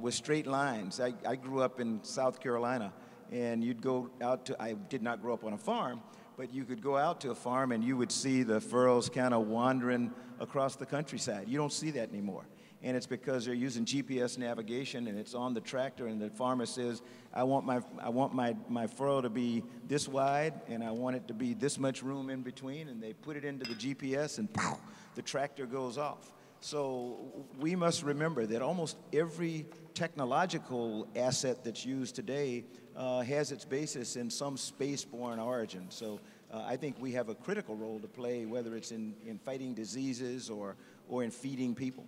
with straight lines. I grew up in South Carolina, and you'd go out to, I did not grow up on a farm, but you could go out to a farm and you would see the furrows kind of wandering across the countryside. You don't see that anymore. And it's because they're using GPS navigation, and it's on the tractor, and the farmer says, I want my furrow to be this wide, and I want it to be this much room in between, and they put it into the GPS, and pow, the tractor goes off. So we must remember that almost every technological asset that's used today has its basis in some spaceborne origin. So I think we have a critical role to play, whether it's in fighting diseases or in feeding people.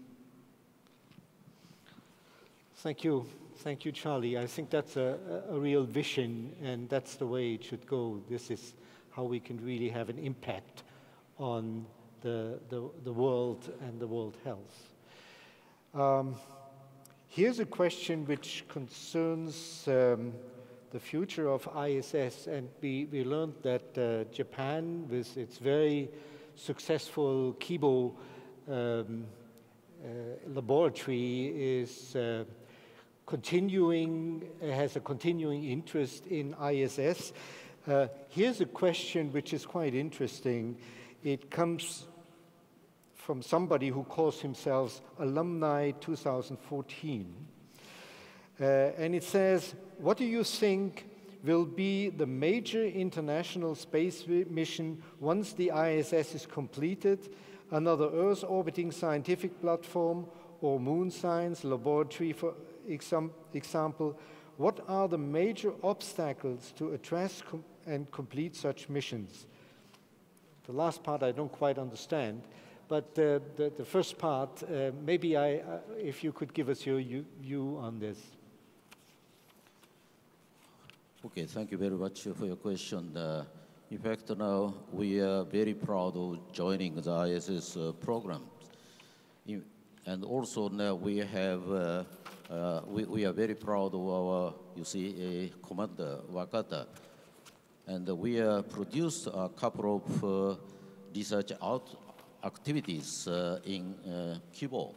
Thank you. Thank you, Charlie. I think that's a real vision, and that's the way it should go. This is how we can really have an impact on the world and the world health. Here's a question which concerns the future of ISS, and we learned that Japan, with its very successful Kibo laboratory, is has a continuing interest in ISS. Here's a question which is quite interesting. It comes from somebody who calls himself Alumni 2014. And it says, what do you think will be the major international space mission once the ISS is completed? Another Earth orbiting scientific platform or moon science laboratory, for example? What are the major obstacles to address and complete such missions? The last part I don't quite understand, but the first part, maybe if you could give us your view on this. Okay, thank you very much for your question. In fact, now we are very proud of joining the ISS program. And also now we have, we are very proud of our, you see, Commander Wakata. And we have produced a couple of research activities in Kibo,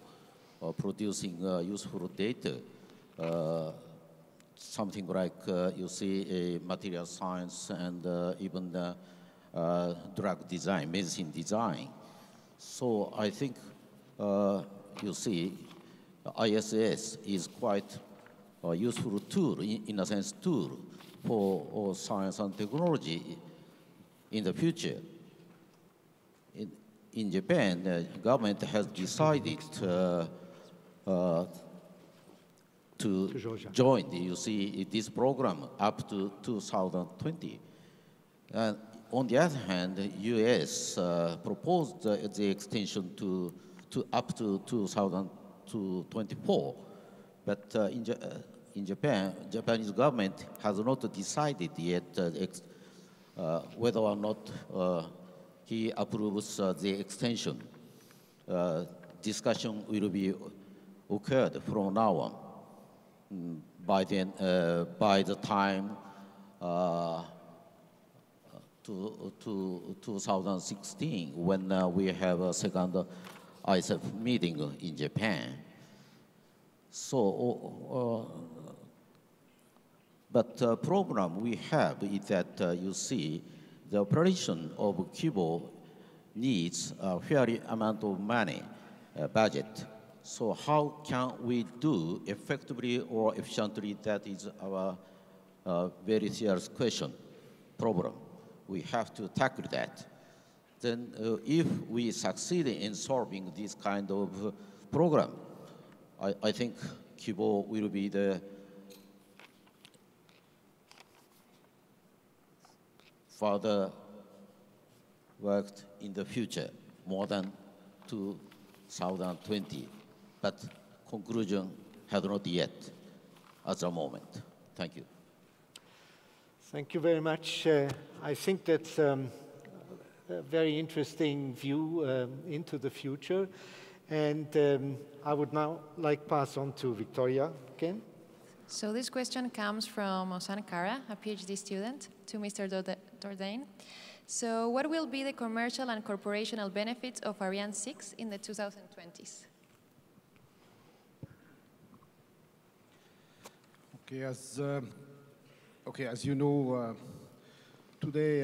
producing useful data. Something like, you see, material science and even drug design, medicine design. So I think, you see, ISS is quite a useful tool, in a sense, tool for science and technology in the future. In Japan, the government has decided to join, you see, this program up to 2020. And on the other hand, the US proposed the extension to up to 2024. But in Japan, Japanese government has not decided yet whether or not he approves the extension. Discussion will be occurred from now on. By the time to 2016, when we have a second ISF meeting in Japan. So, but the program we have is that you see the operation of Kibo needs a fair amount of money, budget. So how can we do effectively or efficiently? That is our very serious question, problem. We have to tackle that. Then if we succeed in solving this kind of program, I think Kibo will be the further worked in the future, more than 2020. But conclusion has not yet at the moment. Thank you. Thank you very much. I think that's a very interesting view into the future. And I would now like to pass on to Victoria again. So this question comes from Osan Kara, a PhD student, to Mr. Dordain. So what will be the commercial and corporational benefits of Ariane 6 in the 2020s? Okay, as you know, today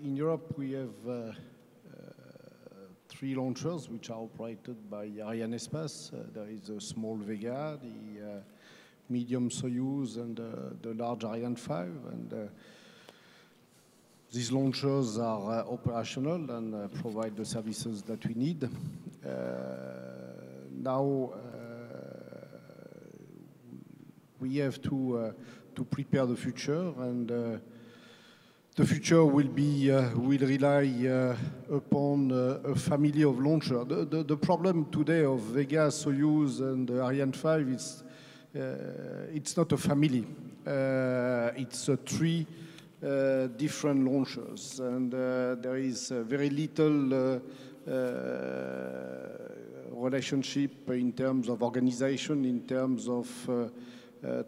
in Europe we have 3 launchers which are operated by Arianespace. There is a small Vega, the medium Soyuz, and the large Ariane 5. And these launchers are operational and provide the services that we need. Now we have to prepare the future, and the future will rely upon a family of launchers. The problem today of Vega, Soyuz, and Ariane 5 is it's not a family. It's 3 different launchers, and there is very little relationship in terms of organization, in terms of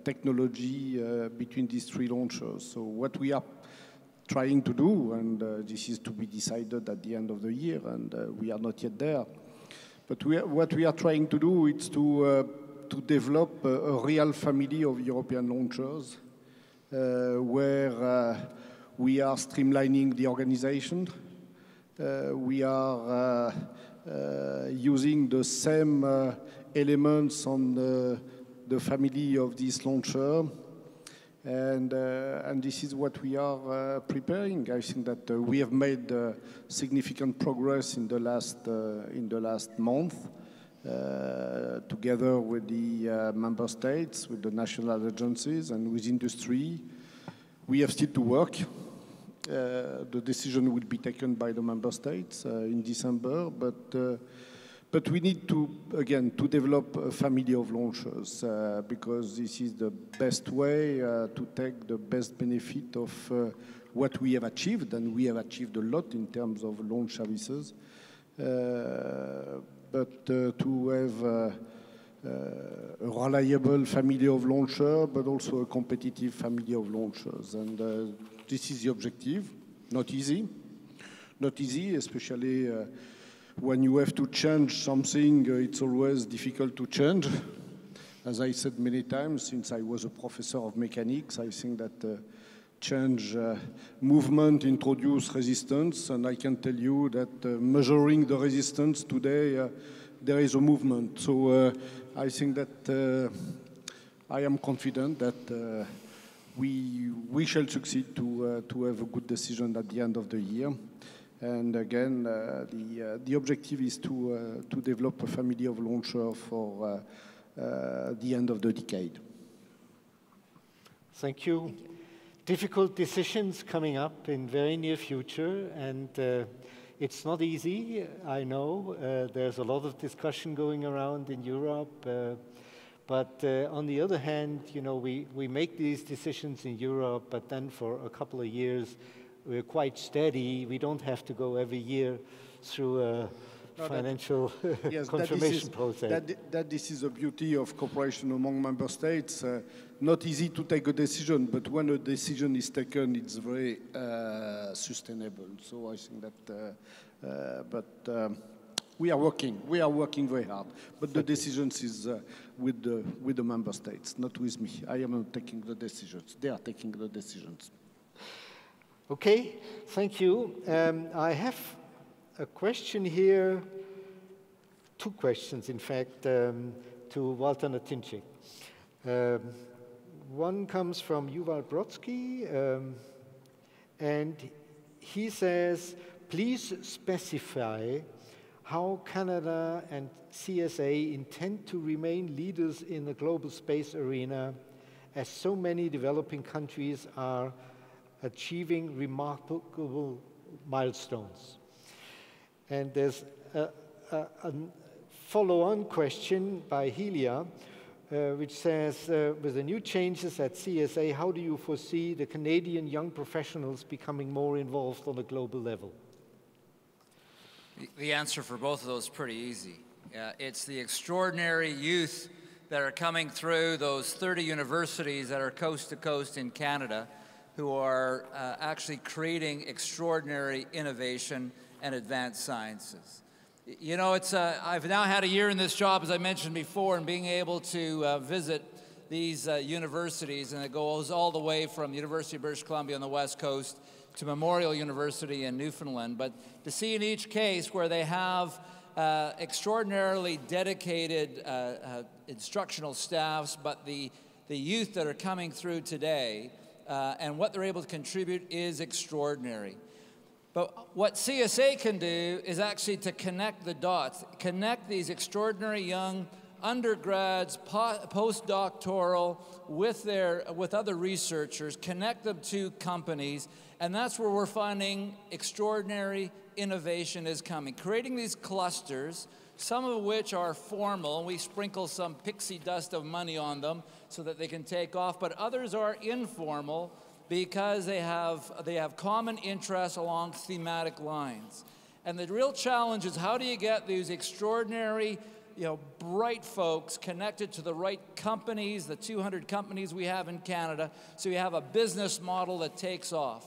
technology between these 3 launchers. So what we are trying to do, and this is to be decided at the end of the year, and we are not yet there, but what we are trying to do is to develop a real family of European launchers where We are streamlining the organization. We are using the same elements on the family of this launcher. And this is what we are preparing. I think that we have made significant progress in the last month, together with the member states, with the national agencies, and with industry. We have still to work. The decision will be taken by the member states in December, but we need to, again, to develop a family of launchers because this is the best way to take the best benefit of what we have achieved, and we have achieved a lot in terms of launch services. But to have a reliable family of launchers, but also a competitive family of launchers. And this is the objective. Not easy. Not easy, especially when you have to change something, it's always difficult to change. As I said many times, since I was a professor of mechanics, I think that change movement introduce resistance, and I can tell you that measuring the resistance today, there is a movement. So I think that I am confident that we shall succeed to have a good decision at the end of the year. And again, the objective is to develop a family of launchers for the end of the decade. Thank you. Difficult decisions coming up in very near future, and it's not easy, I know. There's a lot of discussion going around in Europe, but on the other hand, you know, we make these decisions in Europe, but then for a couple of years, we're quite steady. We don't have to go every year through a financial confirmation process. This is the beauty of cooperation among member states. Not easy to take a decision, but when a decision is taken, it's very sustainable. So I think that, we are working very hard. But the decisions is with the member states, not with me. I am not taking the decisions. They are taking the decisions. Okay, thank you. I have a question here, two questions, in fact, to Walter Natinczyk. One comes from Yuval Brodsky, and he says, please specify how Canada and CSA intend to remain leaders in the global space arena, as so many developing countries are achieving remarkable milestones. And there's a follow-on question by Helia, which says, with the new changes at CSA, how do you foresee the Canadian young professionals becoming more involved on a global level? The answer for both of those is pretty easy. It's the extraordinary youth that are coming through those 30 universities that are coast to coast in Canada, who are actually creating extraordinary innovation and advanced sciences. You know, I've now had a year in this job, as I mentioned before, and being able to visit these universities, and it goes all the way from the University of British Columbia on the West Coast to Memorial University in Newfoundland. But to see in each case where they have extraordinarily dedicated instructional staffs, but the youth that are coming through today and what they're able to contribute is extraordinary. But what CSA can do is actually to connect the dots, connect these extraordinary young undergrads, postdoctoral, with other researchers, connect them to companies, and that's where we're finding extraordinary innovation is coming. Creating these clusters, some of which are formal, and we sprinkle some pixie dust of money on them so that they can take off, but others are informal because they have common interests along thematic lines. And the real challenge is, how do you get these extraordinary, bright folks connected to the right companies, the 200 companies we have in Canada, so you have a business model that takes off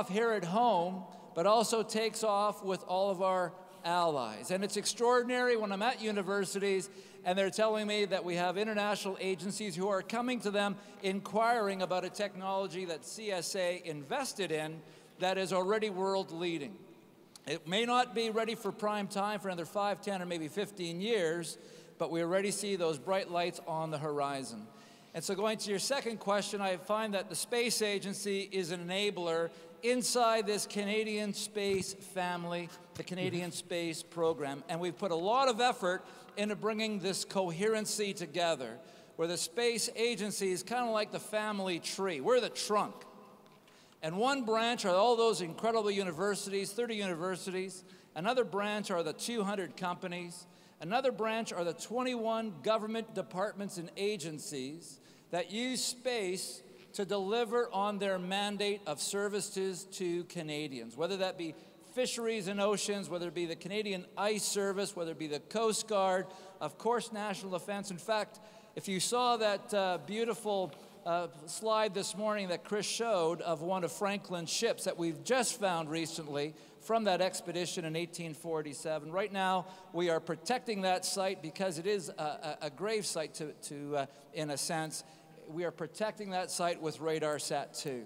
here at home, but also takes off with all of our allies. And it's extraordinary when I'm at universities and they're telling me that we have international agencies who are coming to them inquiring about a technology that CSA invested in that is already world leading. It may not be ready for prime time for another 5, 10, or maybe 15 years, but we already see those bright lights on the horizon. And so going to your second question, I find that the space agency is an enabler inside this Canadian space family, the Canadian Space Program. And we've put a lot of effort into bringing this coherency together, where the space agency is kind of like the family tree. We're the trunk. And one branch are all those incredible universities, 30 universities. Another branch are the 200 companies. Another branch are the 21 government departments and agencies that use space to deliver on their mandate of services to Canadians, whether that be fisheries and oceans, whether it be the Canadian Ice Service, whether it be the Coast Guard, of course, national defense. In fact, if you saw that beautiful slide this morning that Chris showed of one of Franklin's ships that we've just found recently from that expedition in 1847. Right now, we are protecting that site because it is a grave site in a sense. We are protecting that site with RadarSat-2.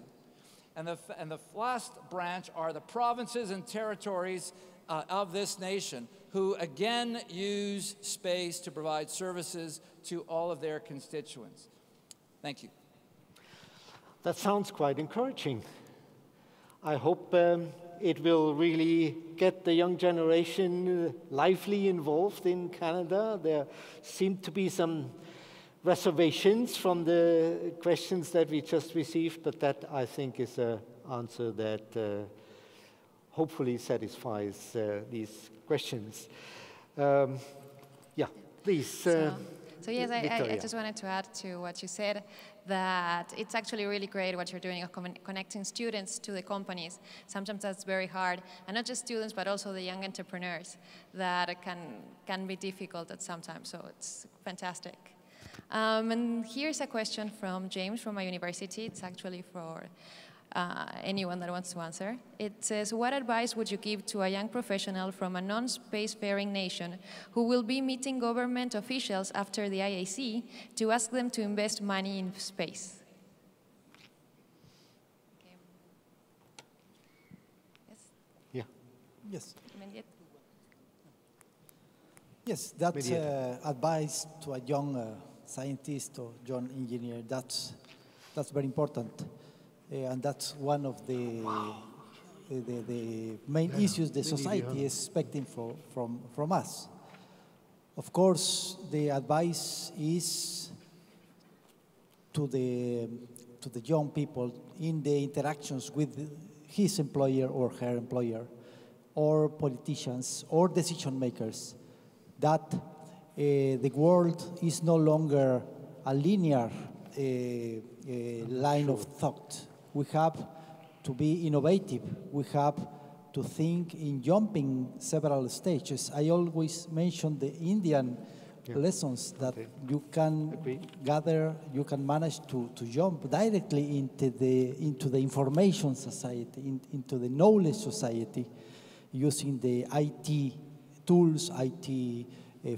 And the last branch are the provinces and territories of this nation who again use space to provide services to all of their constituents. Thank you. That sounds quite encouraging. I hope it will really get the young generation lively involved in Canada. There seem to be some reservations from the questions that we just received, but that, I think, is an answer that hopefully satisfies these questions. Yeah, please. So yes, I just wanted to add to what you said, that it's actually really great what you're doing of connecting students to the companies. Sometimes that's very hard, and not just students, but also the young entrepreneurs that can be difficult at sometimes, so it's fantastic. And here's a question from James from my university. It's actually for anyone that wants to answer. It says, what advice would you give to a young professional from a non-spacefaring nation who will be meeting government officials after the IAC to ask them to invest money in space? Okay. Yes? Yeah. Yes. Immediate. Yes, that's advice to a young scientist or young engineer. That's very important. And that's one of the main issues the society is expecting from us. Of course, the advice is to the young people in the interactions with his employer or her employer, or politicians or decision makers, that the world is no longer a linear line of thought. We have to be innovative. We have to think in jumping several stages. I always mention the Indian lessons that you can gather, you can manage to jump directly into the information society, into the knowledge society, using the IT tools, IT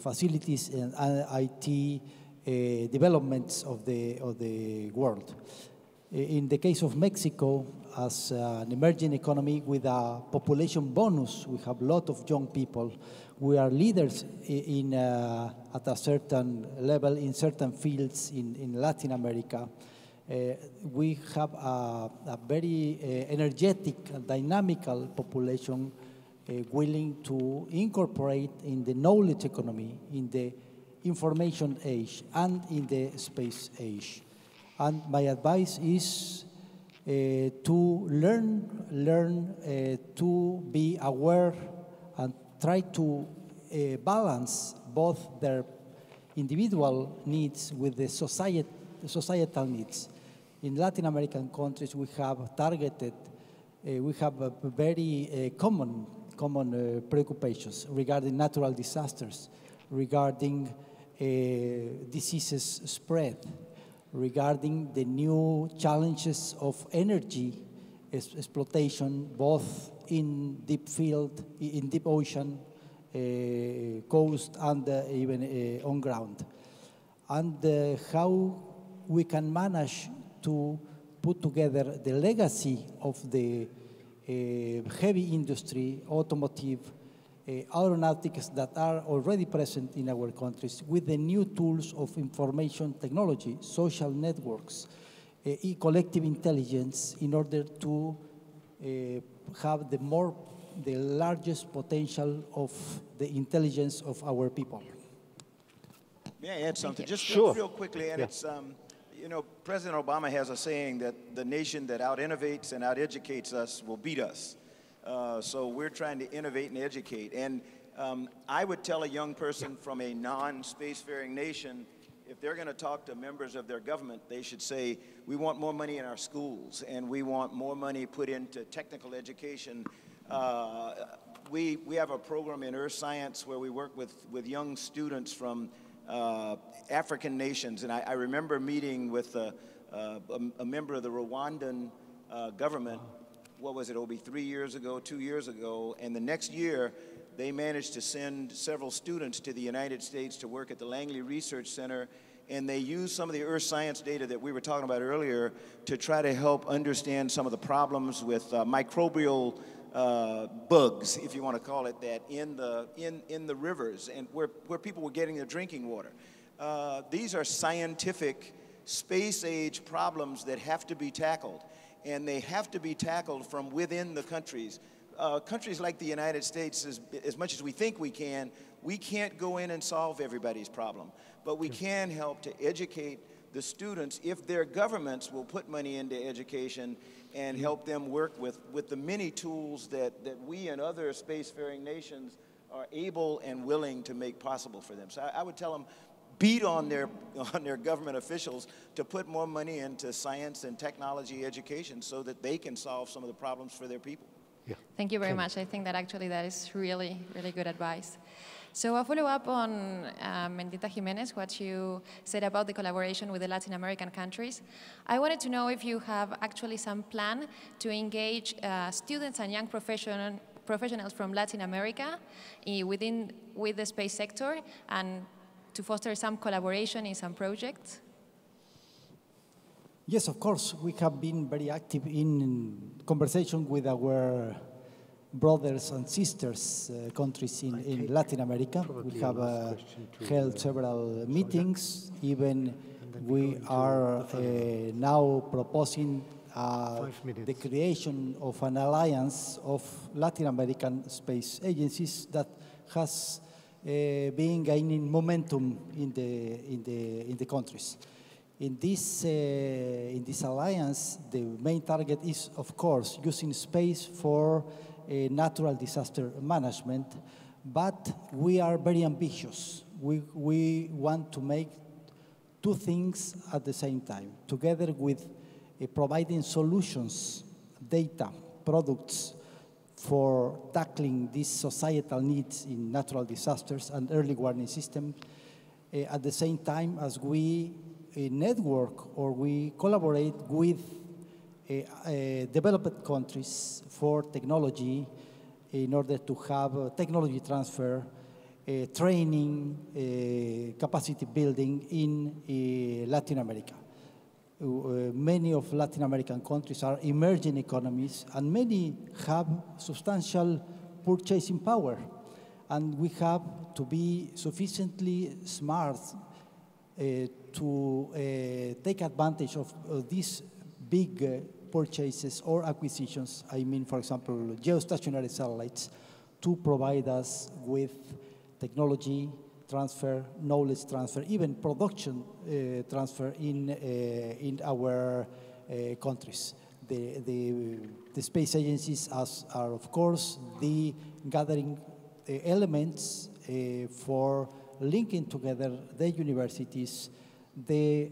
facilities, and IT developments of the world. In the case of Mexico, as an emerging economy with a population bonus, we have a lot of young people. We are leaders at a certain level in certain fields in Latin America. We have a very energetic and dynamical population willing to incorporate in the knowledge economy, in the information age, and in the space age. And my advice is to learn to be aware and try to balance both their individual needs with the societal needs. In Latin American countries, we have targeted, we have very common preoccupations regarding natural disasters, regarding diseases spread, regarding the new challenges of energy exploitation, both in deep field, in deep ocean, coast and even on ground. And how we can manage to put together the legacy of the heavy industry, automotive, aeronautics that are already present in our countries with the new tools of information technology, social networks, collective intelligence in order to have the largest potential of the intelligence of our people. May I add something? Just Sure. real quickly, and Yeah. it's, you know, President Obama has a saying that the nation that out-innovates and out-educates us will beat us. So we're trying to innovate and educate. And I would tell a young person from a non-spacefaring nation, if they're going to talk to members of their government, they should say, we want more money in our schools, and we want more money put into technical education. We have a program in earth science where we work with young students from African nations. And I remember meeting with a member of the Rwandan government, what was it, Obi, 3 years ago, 2 years ago, and the next year they managed to send several students to the United States to work at the Langley Research Center, and they used some of the earth science data that we were talking about earlier to try to help understand some of the problems with microbial bugs, if you want to call it that, in the rivers and where people were getting their drinking water. These are scientific, space-age problems that have to be tackled, and they have to be tackled from within the countries. Countries like the United States, as much as we think we can't go in and solve everybody's problem, but we can help to educate the students if their governments will put money into education and help them work with the many tools that we and other spacefaring nations are able and willing to make possible for them. So I would tell them, beat on their government officials to put more money into science and technology education so that they can solve some of the problems for their people. Yeah. Thank you very much. I think that actually that is really, really good advice. So a follow-up on Mendita Jimenez, what you said about the collaboration with the Latin American countries. I wanted to know if you have actually some plan to engage students and young professionals from Latin America with the space sector and to foster some collaboration in some projects? Yes, of course. We have been very active in conversation with our brothers and sisters countries in Latin America. We have held several meetings. Even we are now proposing the creation of an alliance of Latin American space agencies that has been gaining momentum in the countries. In this alliance, the main target is, of course, using space for natural disaster management, but we are very ambitious. We want to make two things at the same time, together with providing solutions, data, products for tackling these societal needs in natural disasters and early warning systems, at the same time as we network or we collaborate with developed countries for technology in order to have technology transfer, training, capacity building in Latin America. Many of Latin American countries are emerging economies, and many have substantial purchasing power. And we have to be sufficiently smart to take advantage of these big purchases or acquisitions. I mean, for example, geostationary satellites, to provide us with technology transfer, knowledge transfer, even production transfer in our countries. The space agencies are, of course, the gathering elements for linking together the universities, the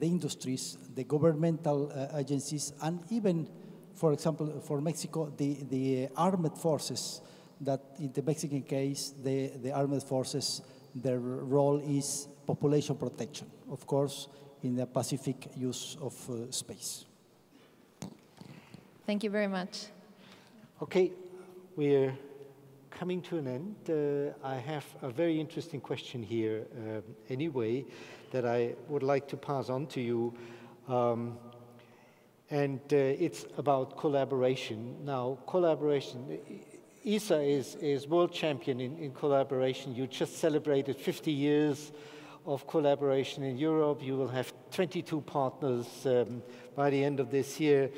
industries, the governmental agencies, and even, for example, for Mexico, the armed forces, that in the Mexican case, the armed forces, their role is population protection, of course, in the Pacific use of space. Thank you very much. Okay, we're coming to an end. I have a very interesting question here anyway that I would like to pass on to you. And it's about collaboration. Now, collaboration, ESA is world champion in collaboration. You just celebrated 50 years of collaboration in Europe. You will have 22 partners by the end of this year.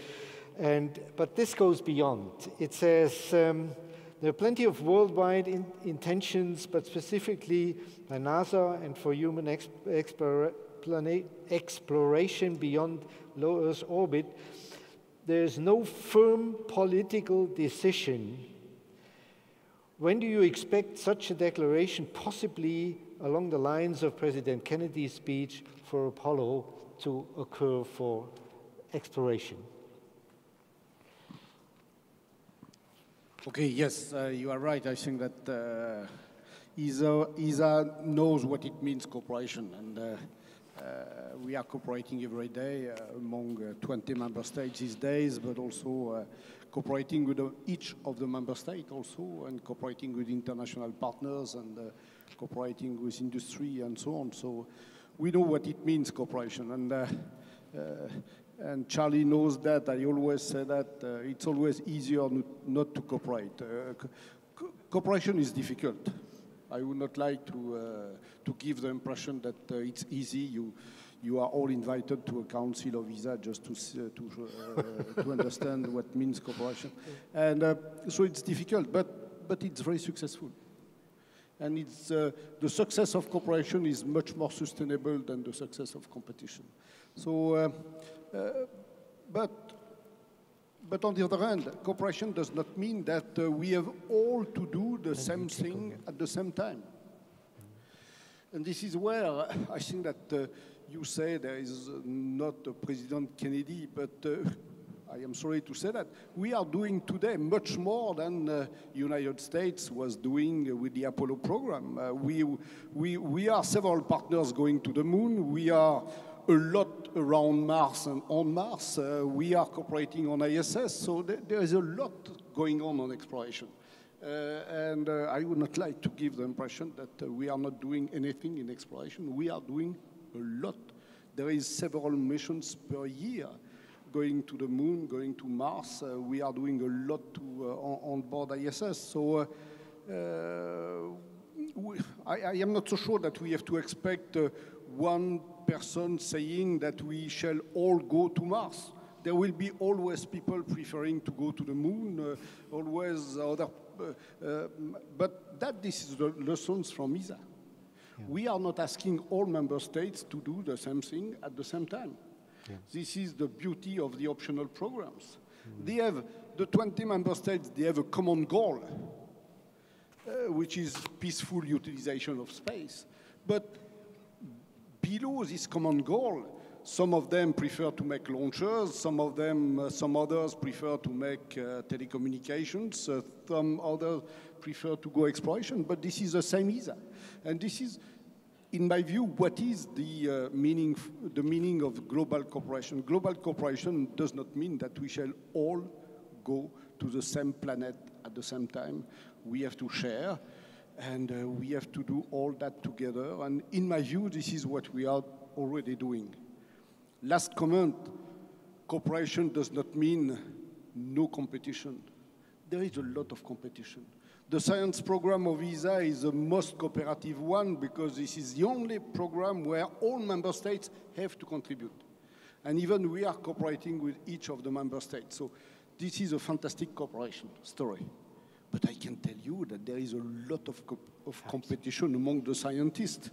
But this goes beyond. It says there are plenty of worldwide intentions, but specifically by NASA and for human exploration beyond low Earth orbit, there is no firm political decision. When do you expect such a declaration, possibly along the lines of President Kennedy's speech for Apollo, to occur for exploration? Okay, yes, you are right. I think that ESA knows what it means, cooperation, and we are cooperating every day among 20 member states these days, but also cooperating with each of the member states also, and cooperating with international partners, and cooperating with industry and so on. So we know what it means, cooperation, and Charlie knows that. I always say that it's always easier not to cooperate. Cooperation is difficult. I would not like to give the impression that it's easy. You are all invited to a council of ESA just to understand what means cooperation. And so it's difficult, but it's very successful. And it's, the success of cooperation is much more sustainable than the success of competition. So, but on the other hand, cooperation does not mean that we have all to do the same thing at the same time. And this is where I think that you say there is not a President Kennedy, but I am sorry to say that we are doing today much more than the United States was doing with the Apollo program. We are several partners going to the moon. We are a lot around Mars and on Mars. We are cooperating on ISS, so there is a lot going on exploration. And I would not like to give the impression that we are not doing anything in exploration. We are doing a lot. There is several missions per year going to the moon, going to Mars. We are doing a lot on board ISS. So I am not so sure that we have to expect one person saying that we shall all go to Mars. There will be always people preferring to go to the moon, always other, but this is the lessons from ESA. Yeah. We are not asking all member states to do the same thing at the same time. Yeah. This is the beauty of the optional programs. They have, the 20 member states, they have a common goal, which is peaceful utilization of space. But below this common goal, some of them prefer to make launchers, some others prefer to make telecommunications, some others prefer to go exploration, but this is the same ESA. And this is, in my view, what is the meaning of global cooperation. Global cooperation does not mean that we shall all go to the same planet at the same time. We have to share, and we have to do all that together. And in my view, this is what we are already doing. Last comment, cooperation does not mean no competition. There is a lot of competition. The science program of ESA is the most cooperative one because this is the only program where all member states have to contribute. And even we are cooperating with each of the member states. So this is a fantastic cooperation story. But I can tell you that there is a lot of competition among the scientists.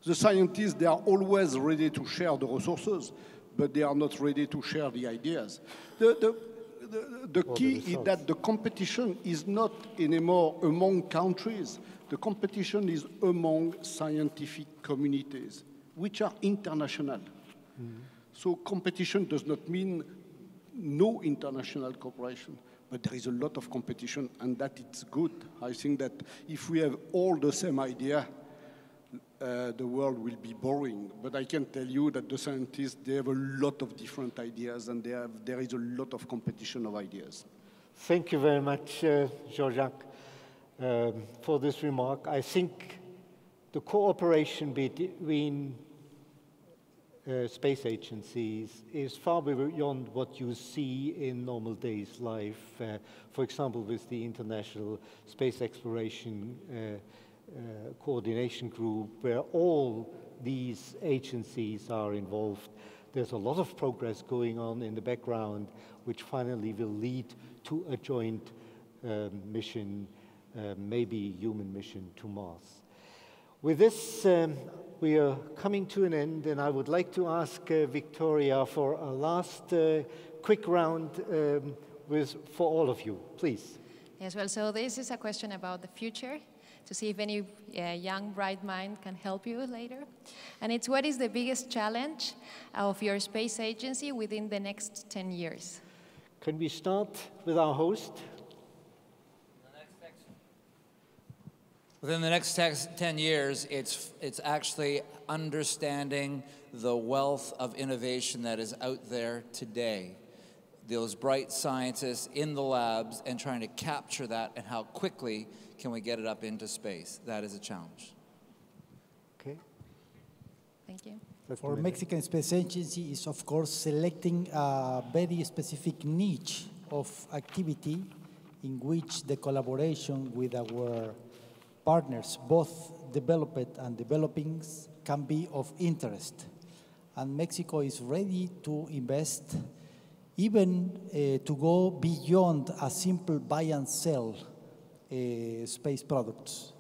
The scientists, they are always ready to share the resources, but they are not ready to share the ideas. The key is that the competition is not anymore among countries. The competition is among scientific communities, which are international. Mm-hmm. So competition does not mean no international cooperation, but there is a lot of competition, and that it's good. I think that if we have all the same idea, the world will be boring. But I can tell you that the scientists, they have a lot of different ideas, and there is a lot of competition of ideas. Thank you very much, Jean-Jacques. for this remark. I think the cooperation between space agencies is far beyond what you see in normal days life. For example, with the International Space Exploration Coordination Group, where all these agencies are involved. There's a lot of progress going on in the background, which finally will lead to a joint mission, maybe human mission to Mars. With this, we are coming to an end, and I would like to ask Victoria for a last quick round for all of you, please. Yes, well, so this is a question about the future, to see if any young, bright mind can help you later. And it's, what is the biggest challenge of your space agency within the next 10 years? Can we start with our host? Within the next 10 years, it's actually understanding the wealth of innovation that is out there today. Those bright scientists in the labs, and trying to capture that, and how quickly can we get it up into space. That is a challenge. Okay. Thank you. For Mexican Space Agency is, of course, selecting a very specific niche of activity in which the collaboration with our partners, both developed and developing, can be of interest. And Mexico is ready to invest, even to go beyond a simple buy and sell space products.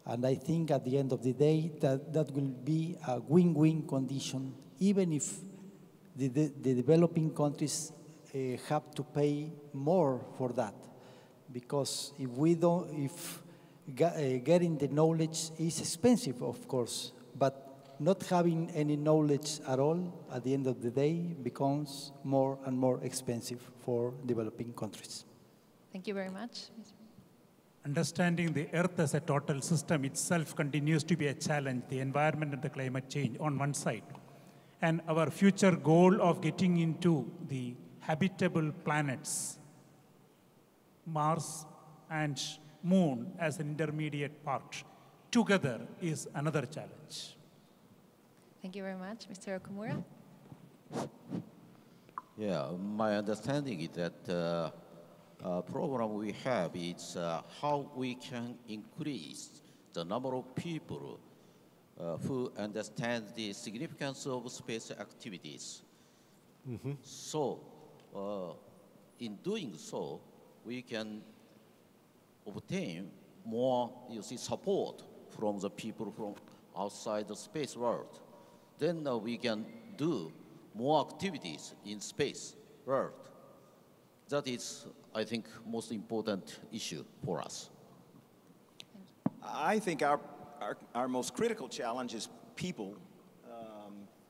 And I think at the end of the day that will be a win-win condition, even if the developing countries have to pay more for that. Because if getting the knowledge is expensive, of course, but not having any knowledge at all, at the end of the day, becomes more and more expensive for developing countries. Thank you very much. Understanding the Earth as a total system itself continues to be a challenge, the environment and the climate change on one side. And our future goal of getting into the habitable planets, Mars and Moon as an intermediate part, together is another challenge. Thank you very much. Mr. Okumura? Yeah, my understanding is that program we have is how we can increase the number of people who understand the significance of space activities. Mm-hmm. So, in doing so, we can obtain more, support from the people from outside the space world. Then we can do more activities in space world. That is, I think, most important issue for us. I think our most critical challenge is people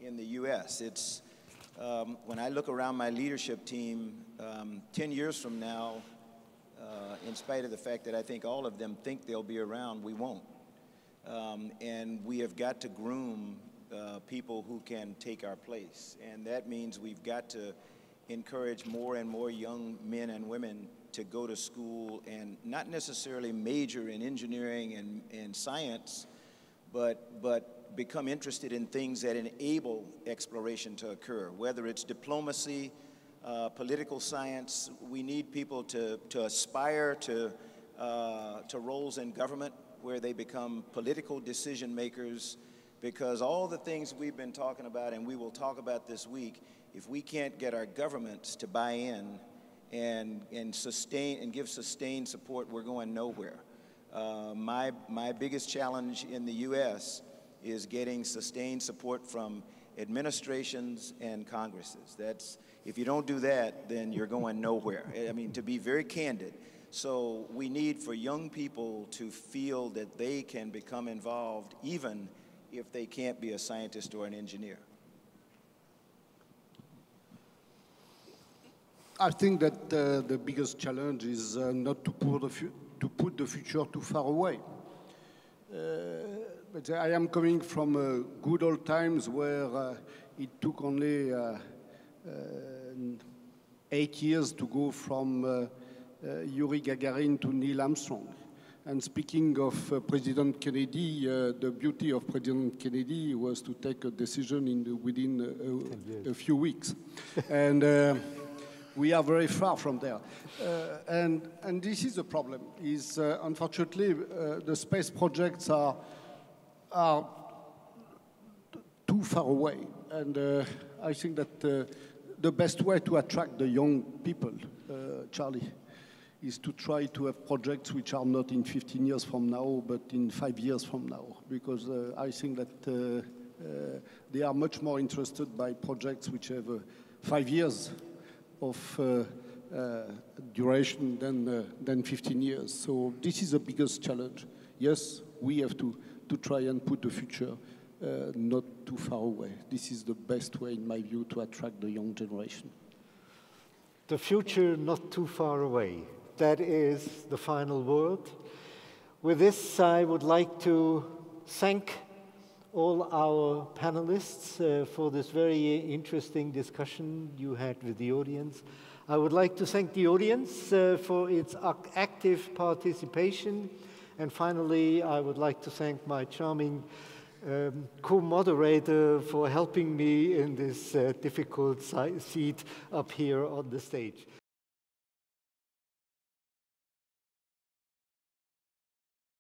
in the U.S. It's when I look around my leadership team, 10 years from now, in spite of the fact that I think all of them think they'll be around, we won't. And we have got to groom people who can take our place. And that means we've got to encourage more and more young men and women to go to school and not necessarily major in engineering and science, but become interested in things that enable exploration to occur, whether it's diplomacy, political science. We need people to aspire to roles in government where they become political decision makers, because all the things we've been talking about and we will talk about this week, if we can't get our governments to buy in and sustain and give sustained support, we're going nowhere. My biggest challenge in the U.S. is getting sustained support from administrations and Congresses. If you don't do that, then you're going nowhere. I mean, to be very candid. So we need for young people to feel that they can become involved even if they can't be a scientist or an engineer. I think that the biggest challenge is not to put the future too far away. But I am coming from good old times where it took only 8 years to go from Yuri Gagarin to Neil Armstrong. And speaking of President Kennedy, the beauty of President Kennedy was to take a decision within a few weeks. And we are very far from there. And this is the problem, is unfortunately the space projects are too far away. And I think that the best way to attract the young people, Charlie, is to try to have projects which are not in 15 years from now, but in 5 years from now. Because I think that they are much more interested by projects which have 5 years of duration than 15 years. So this is the biggest challenge. Yes, we have to try and put the future not too far away. This is the best way, in my view, to attract the young generation. The future not too far away. That is the final word. With this, I would like to thank all our panelists for this very interesting discussion you had with the audience. I would like to thank the audience for its active participation. And finally, I would like to thank my charming co-moderator for helping me in this difficult seat up here on the stage.